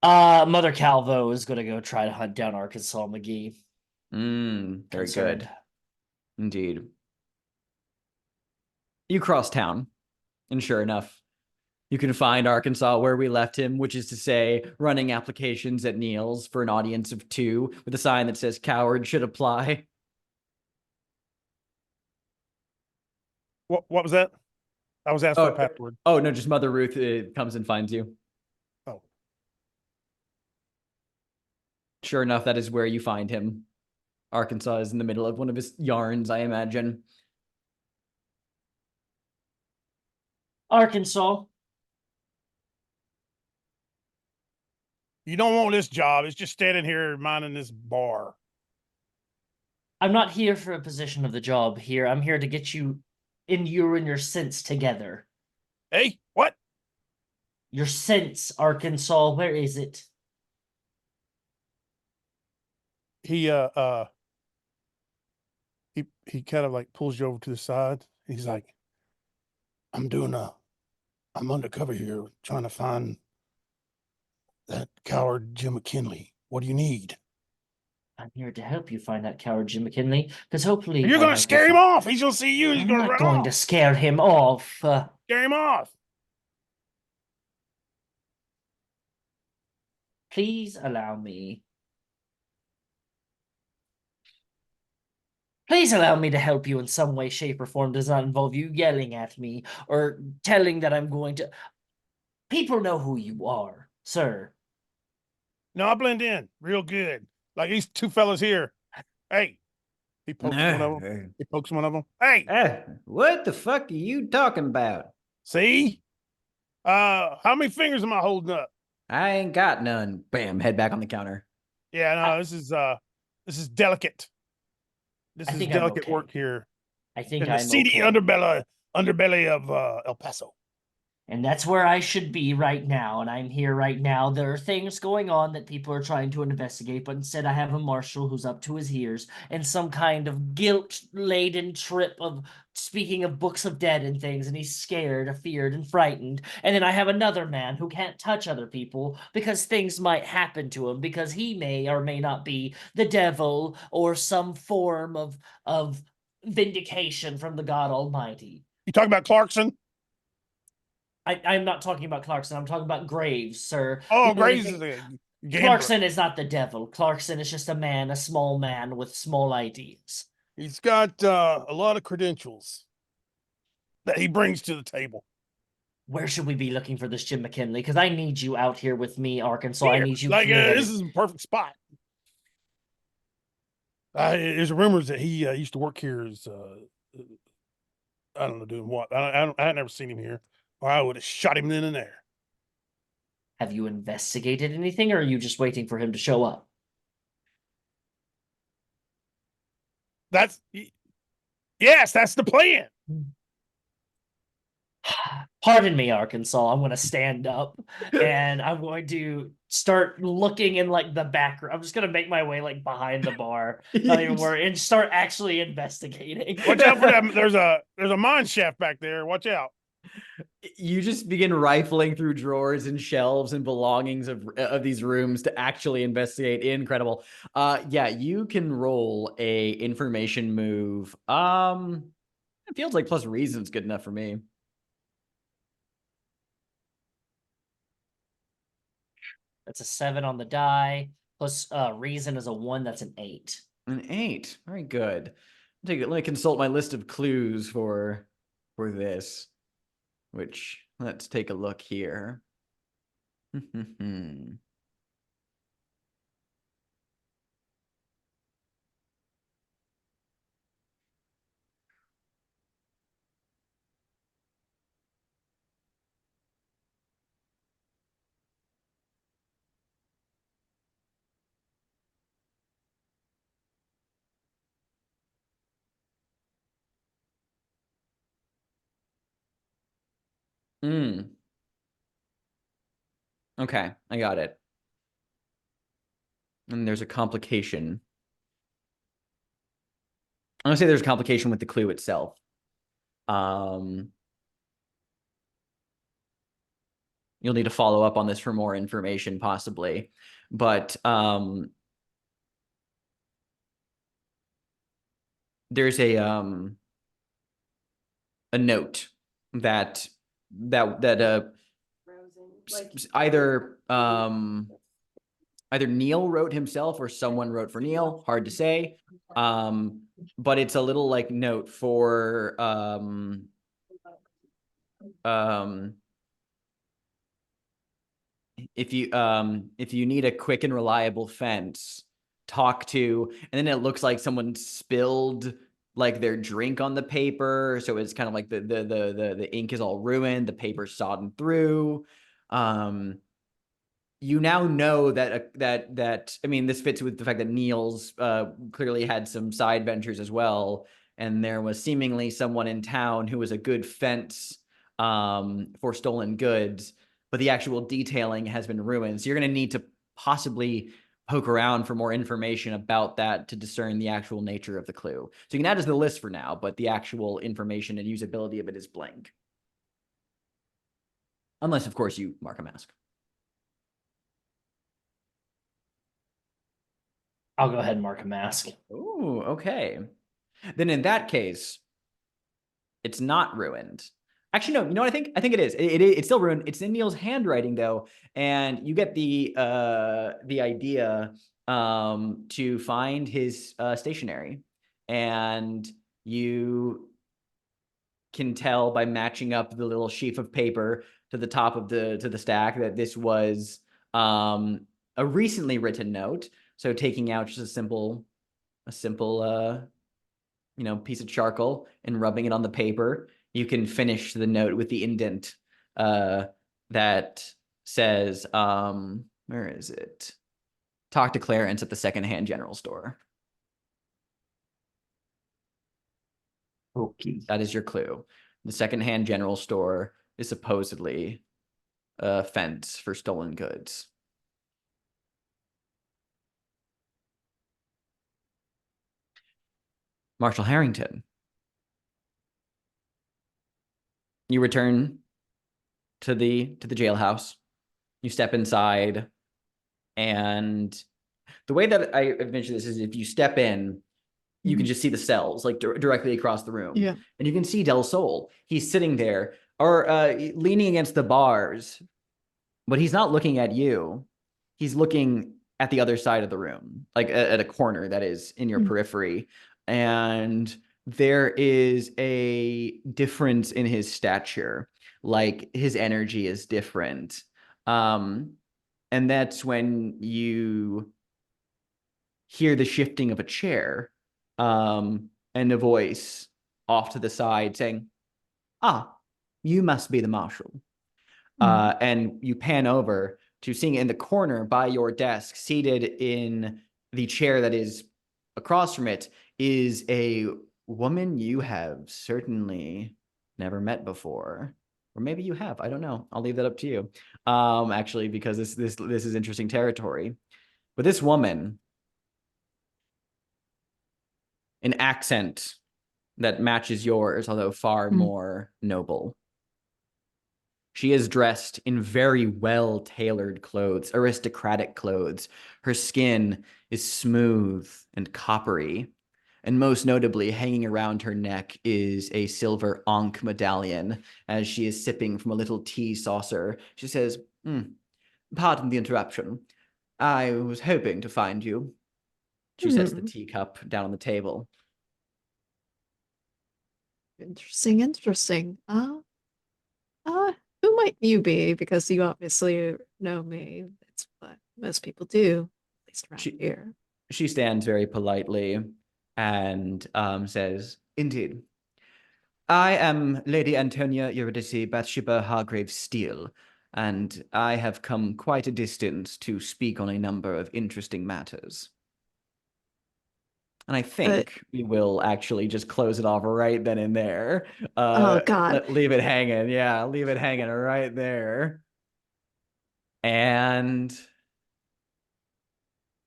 Mother Calvo is gonna go try to hunt down Arkansas McGee. Very Concerned. good. Indeed. You cross town, and sure enough, you can find Arkansas where we left him, which is to say, running applications at Neil's for an audience of 2 with a sign that says "Coward should apply." What was that? I was asked for a password. Oh no, just Mother Ruth comes and finds you. Oh. Sure enough, that is where you find him. Arkansas is in the middle of one of his yarns, I imagine. Arkansas. You don't want this job. It's just standing here minding this bar. I'm not here for a position of the job here. I'm here to get you and your sense together. Hey, what? Your sense, Arkansas, where is it? He kind of like pulls you over to the side. He's like, I'm undercover here trying to find that coward Jim McKinley. What do you need? I'm here to help you find that coward Jim McKinley, because hopefully You're gonna scare him off. He's gonna see you. He's I'm gonna not run going off. to scare him off. Scare him off. Please allow me. Please allow me to help you in some way, shape, or form. Does not involve you yelling at me or telling that I'm going to. People know who you are, sir. No, I blend in real good. Like these 2 fellas here. Hey, he pokes one of them. He pokes one of them. Hey, What the fuck are you talking about? see? How many fingers am I holding up? I ain't got none. Bam, head back on the counter. Yeah, no, this is delicate. This I is think I'm delicate okay. work here I think in the I'm seedy okay. underbelly of El Paso. And that's where I should be right now. And I'm here right now. There are things going on that people are trying to investigate, but instead I have a marshal who's up to his ears in some kind of guilt-laden trip of speaking of books of dead and things, and he's scared, afeared, and frightened. And then I have another man who can't touch other people because things might happen to him, because he may or may not be the devil or some form of vindication from the God Almighty. You talking about Clarkson? I'm not talking about Clarkson. I'm talking about Graves, sir. Oh, You know Graves is anything? a gambler. Clarkson is not the devil. Clarkson is just a man, a small man with small ideas. He's got a lot of credentials that he brings to the table. Where should we be looking for this Jim McKinley? Because I need you out here with me, Arkansas. I Here, need you like clear-headed. this is a perfect spot. There's rumors that he used to work here as I don't know doing what. I had never seen him here, or I would have shot him then and there. Have you investigated anything, or are you just waiting for him to show up? Yes, that's the plan. Pardon me, Arkansas. I'm going to stand up and I'm going to start looking in like the background. I'm just going to make my way like behind the bar, not even worry, and start actually investigating. Watch out for that. There's a mine shaft back there. Watch out. You just begin rifling through drawers and shelves and belongings of these rooms to actually investigate. Incredible. Yeah, you can roll a information move. It feels like plus reason's good enough for me. That's a 7 on the die. Plus reason is a 1. That's an 8. An 8. Very good. Let me consult my list of clues for this. Which, let's take a look here. Okay, I got it. And there's a complication. I'm gonna say there's a complication with the clue itself. You'll need to follow up on this for more information, possibly. But there's a note that either Neil wrote himself or someone wrote for Neil. Hard to say. But it's a little like note for if you need a quick and reliable fence, talk to, and then it looks like someone spilled like their drink on the paper, so it's kind of like the ink is all ruined, the paper's sodden through. You now know that I mean, this fits with the fact that Neil's clearly had some side ventures as well, and there was seemingly someone in town who was a good fence for stolen goods, but the actual detailing has been ruined. So you're going to need to possibly poke around for more information about that to discern the actual nature of the clue. So you can add it to the list for now, but the actual information and usability of it is blank. Unless, of course, you mark a mask. I'll go ahead and mark a mask. Ooh, okay. Then in that case, it's not ruined. Actually, no. You know what I think? I think it is. It's still ruined. It's in Neil's handwriting though, and you get the idea to find his stationery, and you can tell by matching up the little sheaf of paper to the top of the stack that this was a recently written note. So taking out just a simple piece of charcoal and rubbing it on the paper, you can finish the note with the indent that says, where is it? Talk to Clarence at the secondhand general store. Okay. That is your clue. The secondhand general store is supposedly a fence for stolen goods. Marshal Harrington. You return to the jailhouse. You step inside, and the way that I mentioned this is if you step in, you can just see the cells like directly across the room. Yeah. And you can see Del Sol. He's sitting there or leaning against the bars, but he's not looking at you. He's looking at the other side of the room, like at a corner that is in your periphery. And there is a difference in his stature, like his energy is different. And that's when you hear the shifting of a chair, and a voice off to the side saying, "Ah, you must be the marshal." And you pan over to seeing in the corner by your desk, seated in the chair that is across from it, is a woman you have certainly never met before. Or maybe you have. I don't know. I'll leave that up to you. Actually, because this is interesting territory. But this woman, an accent that matches yours, although far more noble. She is dressed in very well-tailored clothes, aristocratic clothes. Her skin is smooth and coppery. And most notably, hanging around her neck is a silver Ankh medallion as she is sipping from a little tea saucer. She says, "Pardon the interruption. I was hoping to find you." She sets the teacup down on the table. Interesting. Who might you be? Because you obviously know me. That's what most people do, at least around here. She stands very politely and says, "Indeed. I am Lady Antonia Eurydice Bathsheba Hargrave Steele, and I have come quite a distance to speak on a number of interesting matters." And I think we will actually just close it off right then and there. Oh, God. Leave it hanging. Yeah, leave it hanging right there. And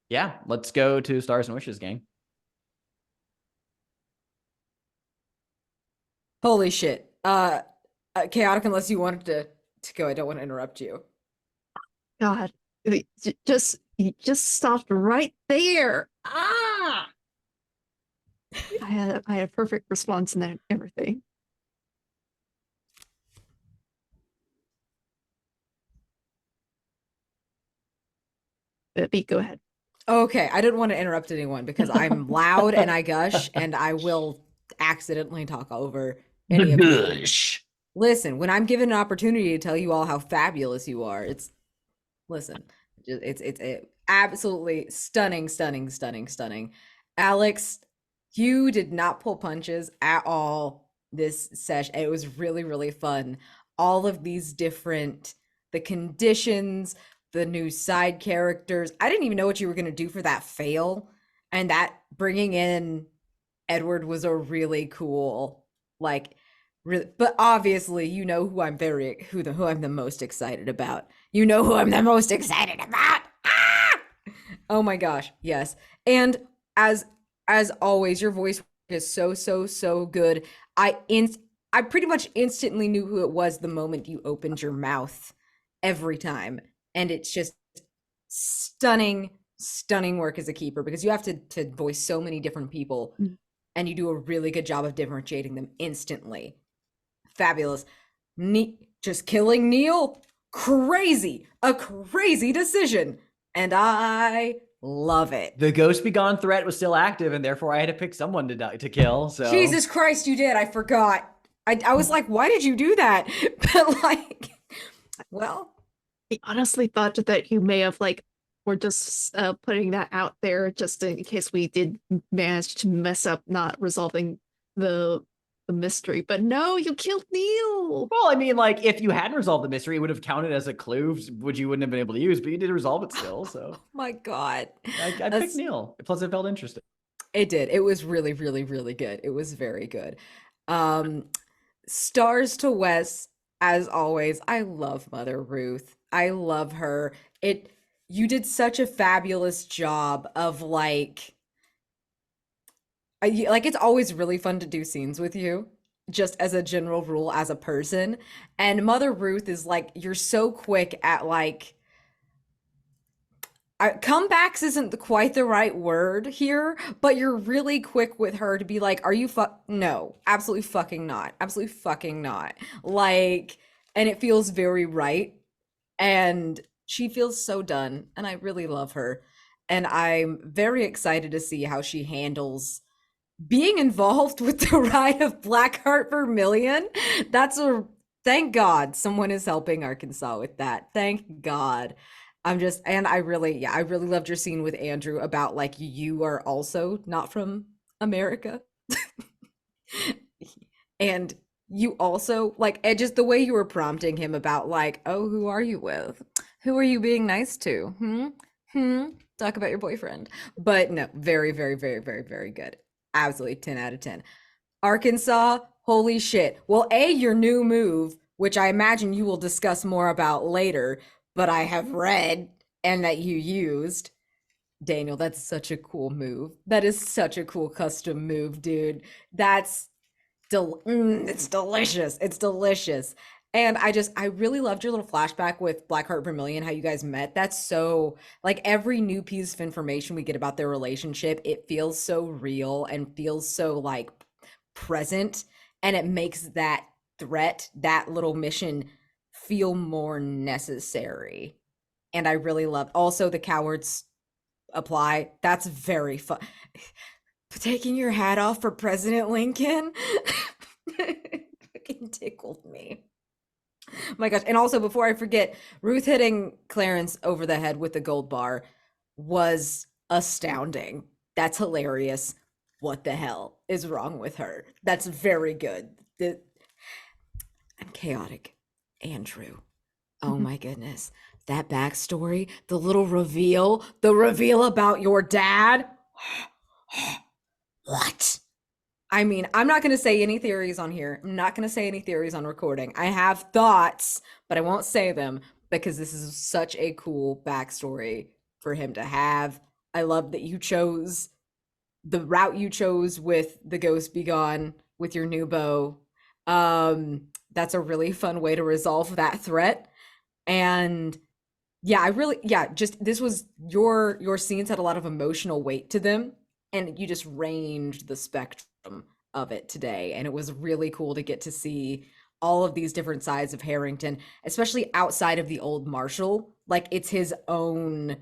yeah, let's go to Stars and Wishes, gang. Holy shit. Chaotic, unless you wanted to go, I don't want to interrupt you. God, you just stopped right there. Ah! I had a perfect response and everything. Pete, go ahead. Okay, I didn't want to interrupt anyone because I'm loud and I gush and I will accidentally talk over any of you. Gush. Listen, when I'm given an opportunity to tell you all how fabulous you are, it's absolutely stunning. Alex, you did not pull punches at all this session. It was really fun. All of these the conditions, the new side characters. I didn't even know what you were going to do for that fail. And that bringing in Edward was a really cool, but obviously you know who I'm the most excited about. You know who I'm the most excited about. Ah! Oh my gosh. Yes. And as always, your voice is so good. I pretty much instantly knew who it was the moment you opened your mouth every time. And it's just stunning work as a keeper because you have to voice so many different people and you do a really good job of differentiating them instantly. Fabulous. Just killing Neil, a crazy decision. And I love it. The Ghost Be Gone threat was still active, and therefore I had to pick someone to kill. So Jesus Christ, you did. I forgot. I was like, why did you do that? But well, I honestly thought that you may have were just putting that out there just in case we did manage to mess up not resolving the mystery. But no, you killed Neil. Well, I mean, if you hadn't resolved the mystery, it would have counted as a clue, which you wouldn't have been able to use, but you did resolve it still, so. Oh my God. I picked Neil. Plus, it felt interesting. It did. It was really good. It was very good. Stars to Wes, as always, I love Mother Ruth. I love her. You did such a fabulous job of like it's always really fun to do scenes with you, just as a general rule as a person. And Mother Ruth is like, you're so quick at comebacks isn't quite the right word here, but you're really quick with her to be like, are you no, absolutely fucking not. Absolutely fucking not. Like, and it feels very right. And she feels so done. And I really love her. And I'm very excited to see how she handles being involved with the ride of Blackheart Vermilion. Thank God someone is helping Arkansas with that. Thank God. And I really, I really loved your scene with Andrew about like you are also not from America. And you also like just the way you were prompting him about like, oh, who are you with? Who are you being nice to? Talk about your boyfriend. But no, very, very, very, very, very good. Absolutely 10 out of 10. Arkansas, holy shit. Well, your new move, which I imagine you will discuss more about later, but I have read and that you used. Daniel, that's such a cool move. That is such a cool custom move, dude. That's it's delicious. It's delicious. And I really loved your little flashback with Blackheart Vermilion, how you guys met. That's so, like, every new piece of information we get about their relationship, it feels so real and feels so, like, present. And it makes that threat, that little mission, feel more necessary. And I really love also the cowards apply. That's very fun. Taking your hat off for President Lincoln fucking tickled me. My gosh. And also, before I forget, Ruth hitting Clarence over the head with the gold bar was astounding. That's hilarious. What the hell is wrong with her? That's very good. I'm chaotic. Andrew. Oh my goodness. That backstory, the reveal about your dad. What? I mean, I'm not going to say any theories on here. I'm not going to say any theories on recording. I have thoughts, but I won't say them because this is such a cool backstory for him to have. I love that you chose the route you chose with the Ghost Be Gone with your new bow. That's a really fun way to resolve that threat. And yeah, just this was your scenes had a lot of emotional weight to them, and you just ranged the spectrum of it today. And it was really cool to get to see all of these different sides of Harrington, especially outside of the old Marshal. Like it's his own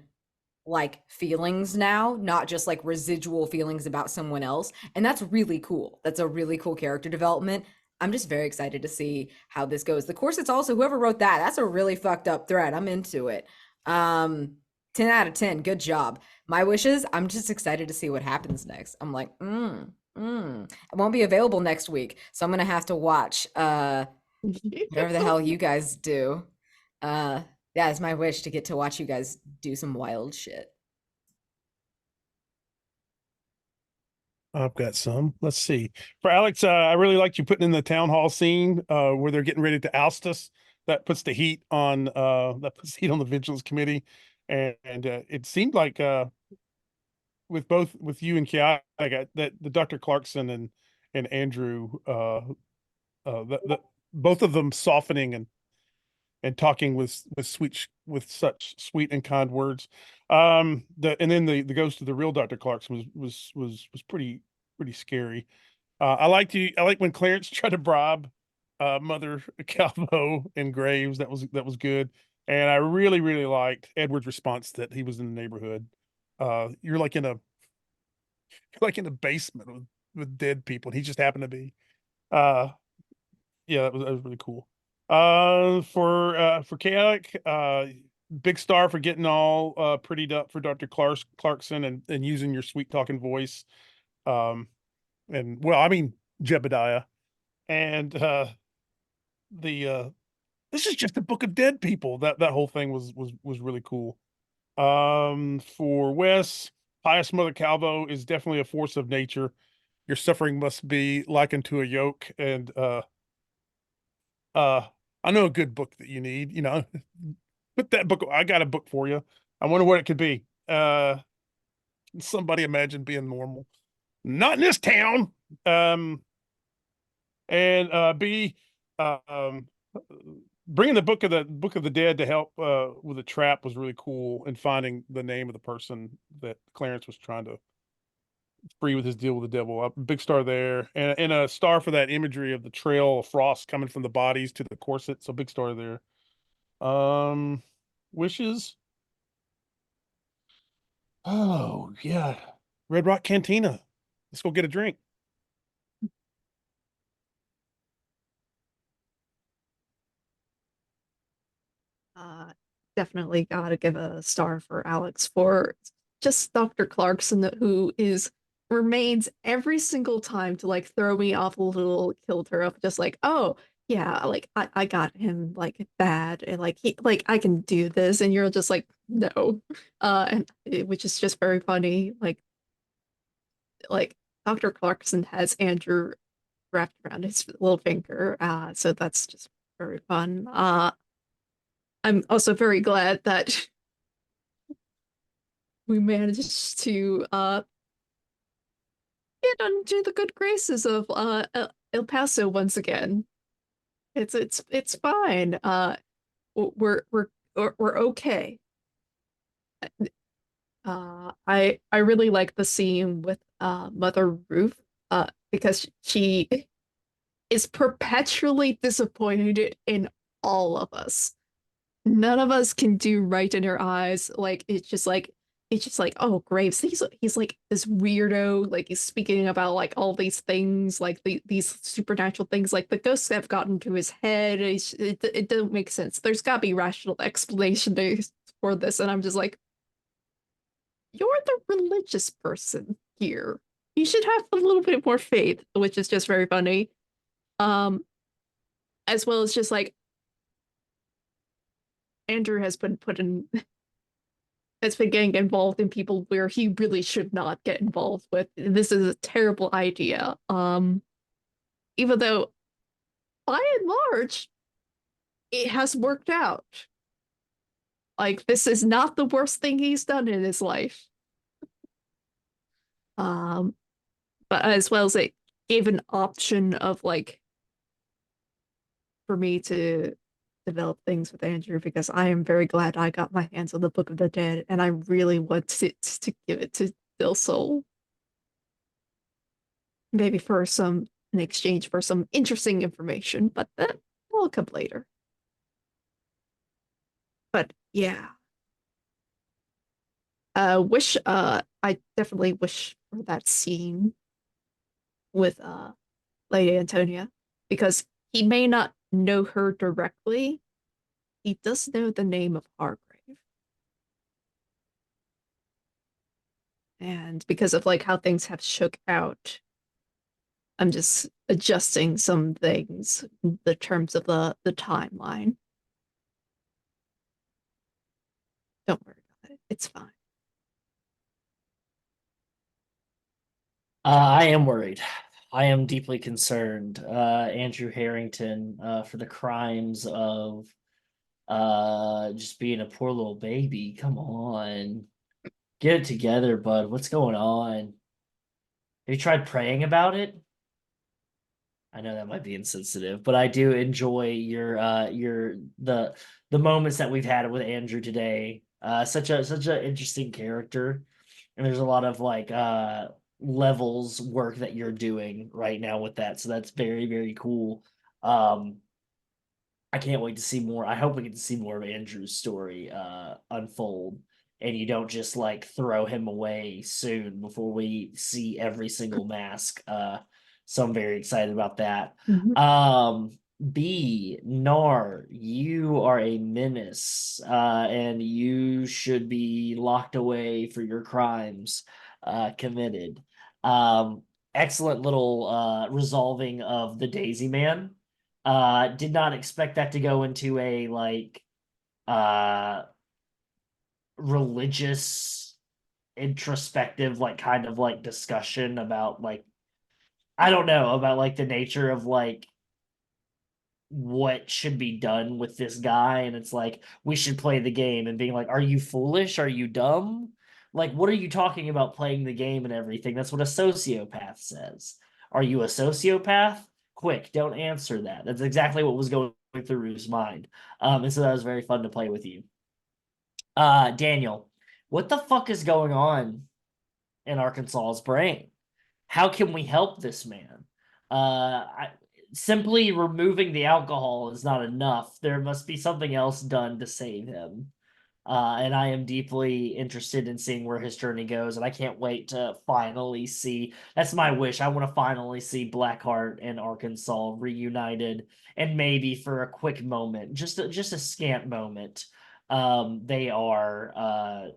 like feelings now, not just like residual feelings about someone else. And that's really cool. That's a really cool character development. I'm just very excited to see how this goes. The course, it's also whoever wrote that's a really fucked up thread. I'm into it. 10 out of 10. Good job. My wishes, I'm just excited to see what happens next. I'm like, it won't be available next week. So I'm gonna have to watch whatever the hell you guys do. Yeah, it's my wish to get to watch you guys do some wild shit. I've got some. Let's see. For Alex, I really liked you putting in the town hall scene where they're getting ready to oust us. That puts the heat on the Vigilance Committee. And it seemed like with you and Kiai, that the Dr. Clarkson and Andrew both of them softening and talking with such sweet and kind words. And then the ghost of the real Dr. Clarkson was pretty scary. I like when Clarence tried to bribe Mother Calvo and Graves. That was good. And I really liked Edward's response that he was in the neighborhood. You're like in a basement with dead people, and he just happened to be. Yeah, that was really cool. For Chaotic, big star for getting all prettied up for Dr. Clarkson and using your sweet talking voice. And well, I mean Jebediah. And this is just a book of dead people. That whole thing was really cool. For Wes, Pious Mother Calvo is definitely a force of nature. Your suffering must be likened to a yoke, and I know a good book that you need, you know. Put that book, I got a book for you. I wonder what it could be. Somebody imagine being normal. Not in this town. And B, um, bringing the book of the dead to help with the trap was really cool, and finding the name of the person that Clarence was trying to free with his deal with the devil. A big star there, and a star for that imagery of the trail of frost coming from the bodies to the corset. So big star there. Wishes. Oh yeah, Red Rock Cantina. Let's go get a drink. Definitely gotta give a star for Alex for just Dr. Clarkson, who is remains every single time to like throw me off a little kilter of just like, oh yeah, like I got him like bad and like he like I can do this, and you're just like no, which is just very funny. Like Dr. Clarkson has Andrew wrapped around his little finger, so that's just very fun. I'm also very glad that we managed to get into the good graces of El Paso once again. It's fine. We're okay. I really like the scene with Mother Ruth because she is perpetually disappointed in all of us. None of us can do right in her eyes. Like it's just like, oh, Graves, he's like this weirdo, like he's speaking about like all these things, like these supernatural things, like the ghosts have gotten to his head. It doesn't make sense. There's gotta be rational explanation for this, and I'm just like, you're the religious person here. You should have a little bit more faith, which is just very funny. Um, as well as just like Andrew has been put in has been getting involved in people where he really should not get involved with. This is a terrible idea. Even though by and large it has worked out. Like this is not the worst thing he's done in his life. Um, but as well as it gave an option of like for me to develop things with Andrew because I am very glad I got my hands on the Book of the Dead and I really want to give it to Del Sol. Maybe for some in exchange for some interesting information, but that will come later. But yeah. I definitely wish for that scene with Lady Antonia because he may not know her directly. He does know the name of Hargrave. And because of like how things have shook out, I'm just adjusting some things, the terms of the timeline. Don't worry about it. It's fine. I am worried. I am deeply concerned. Andrew Harrington, for the crimes of just being a poor little baby. Come on. Get it together, bud. What's going on? Have you tried praying about it? I know that might be insensitive, but I do enjoy your the moments that we've had with Andrew today. Such a interesting character. And there's a lot of like levels work that you're doing right now with that. So that's very, very cool. I can't wait to see more. I hope we get to see more of Andrew's story unfold, and you don't just like throw him away soon before we see every single mask. So I'm very excited about that. Mhm. B, Narr, you are a menace, and you should be locked away for your crimes committed. Excellent little resolving of the Daisy Man. Did not expect that to go into a like religious introspective like kind of like discussion about like I don't know about like the nature of like what should be done with this guy, and it's like we should play the game, and being like, are you foolish? Are you dumb? Like, what are you talking about playing the game and everything? That's what a sociopath says. Are you a sociopath? Quick, don't answer that. That's exactly what was going through Ruth's mind. And so that was very fun to play with you. Daniel, what the fuck is going on in Arkansas's brain? How can we help this man? Simply removing the alcohol is not enough. There must be something else done to save him. And I am deeply interested in seeing where his journey goes, and I can't wait to finally see. That's my wish. I want to finally see Blackheart and Arkansas reunited, and maybe for a quick moment, just a scant moment. They are.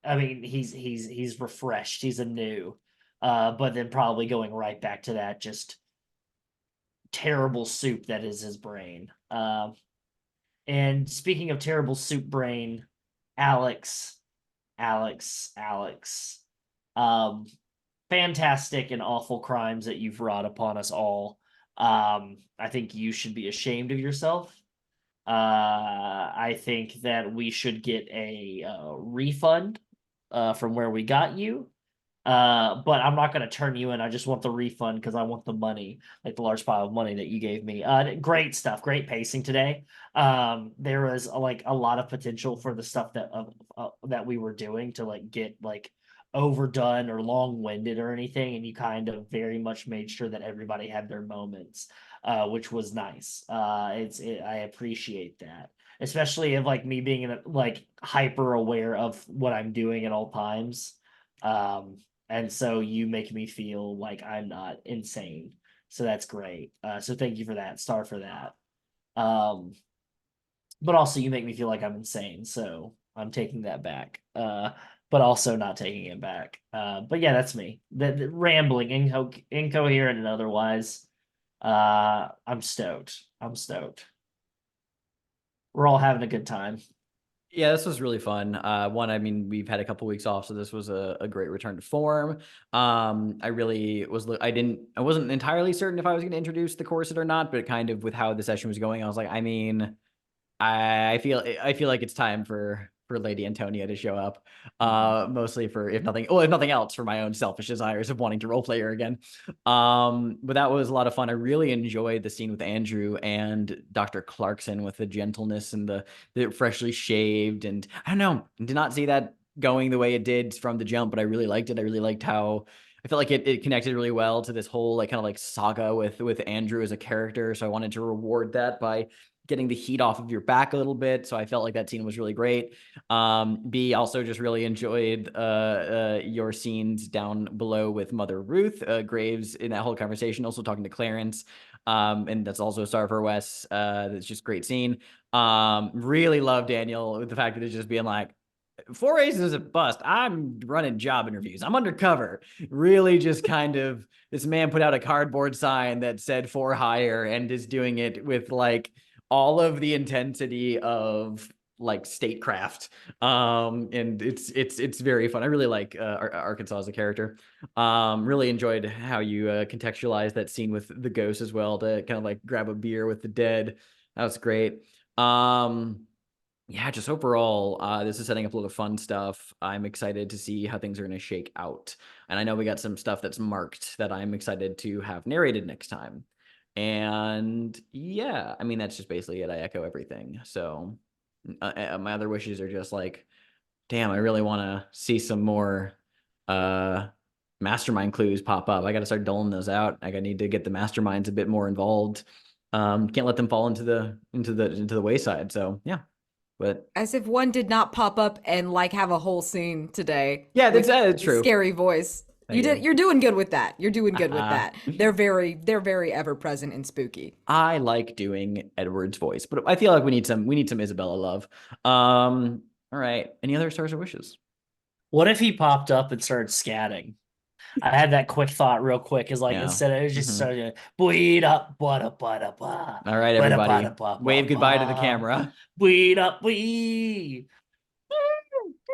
I mean, he's refreshed. He's anew, but then probably going right back to that just terrible soup that is his brain. And speaking of terrible soup brain, Alex, fantastic and awful crimes that you've wrought upon us all. I think you should be ashamed of yourself. I think that we should get a refund from where we got you. But I'm not going to turn you in. I just want the refund because I want the money, like the large pile of money that you gave me. Great stuff. Great pacing today. There was like a lot of potential for the stuff that we were doing to like get like overdone or long-winded or anything, and you kind of very much made sure that everybody had their moments, which was nice. I appreciate that, especially of like me being like hyper aware of what I'm doing at all times. And so you make me feel like I'm not insane. So that's great. So thank you for that, Star, for that. But also you make me feel like I'm insane. So I'm taking that back. But also not taking it back. But yeah, that's me. The rambling, incoherent and otherwise. I'm stoked. We're all having a good time. Yeah, this was really fun. I mean, we've had a couple weeks off, so this was a great return to form. I really I wasn't entirely certain if I was going to introduce the corset or not, but kind of with how the session was going, I was like, I mean, I feel like it's time for Lady Antonia to show up, mostly for if nothing else, for my own selfish desires of wanting to roleplay her again. But that was a lot of fun. I really enjoyed the scene with Andrew and Dr. Clarkson with the gentleness and the freshly shaved, and I don't know, did not see that going the way it did from the jump, but I really liked it. I really liked how I felt like it connected really well to this whole like kind of like saga with Andrew as a character. So I wanted to reward that by getting the heat off of your back a little bit. So I felt like that scene was really great. B, also just really enjoyed your scenes down below with Mother Ruth Graves in that whole conversation, also talking to Clarence. And that's also a star for Wes. That's just great scene. Really love Daniel with the fact that it's just being like, 4 Aces is a bust. I'm running job interviews. I'm undercover. Really just kind of, this man put out a cardboard sign that said for hire and is doing it with like all of the intensity of like statecraft. And it's very fun. I really like Arkansas as a character. Really enjoyed how you contextualized that scene with the ghost as well, to kind of like grab a beer with the dead. That was great. Yeah, just overall, this is setting up a lot of fun stuff. I'm excited to see how things are going to shake out. And I know we got some stuff that's marked that I'm excited to have narrated next time. And yeah, I mean, that's just basically it. I echo everything. So my other wishes are just like, damn, I really want to see some more mastermind clues pop up. I got to start doling those out. I need to get the masterminds a bit more involved. Can't let them fall into the wayside. So yeah. But As if one did not pop up and like have a whole scene today. yeah, with that's true. Scary voice. You're doing good with that. You're doing good with that. They're very ever present and spooky. I like doing Edward's voice, but I feel like we need some Isabella love. All right. Any other stars or wishes? What if he popped up and started scatting? I had that quick thought real quick. Is like instead of it was just started bleed up, All right, everybody. Wave goodbye to the camera. Bleed up, bleed.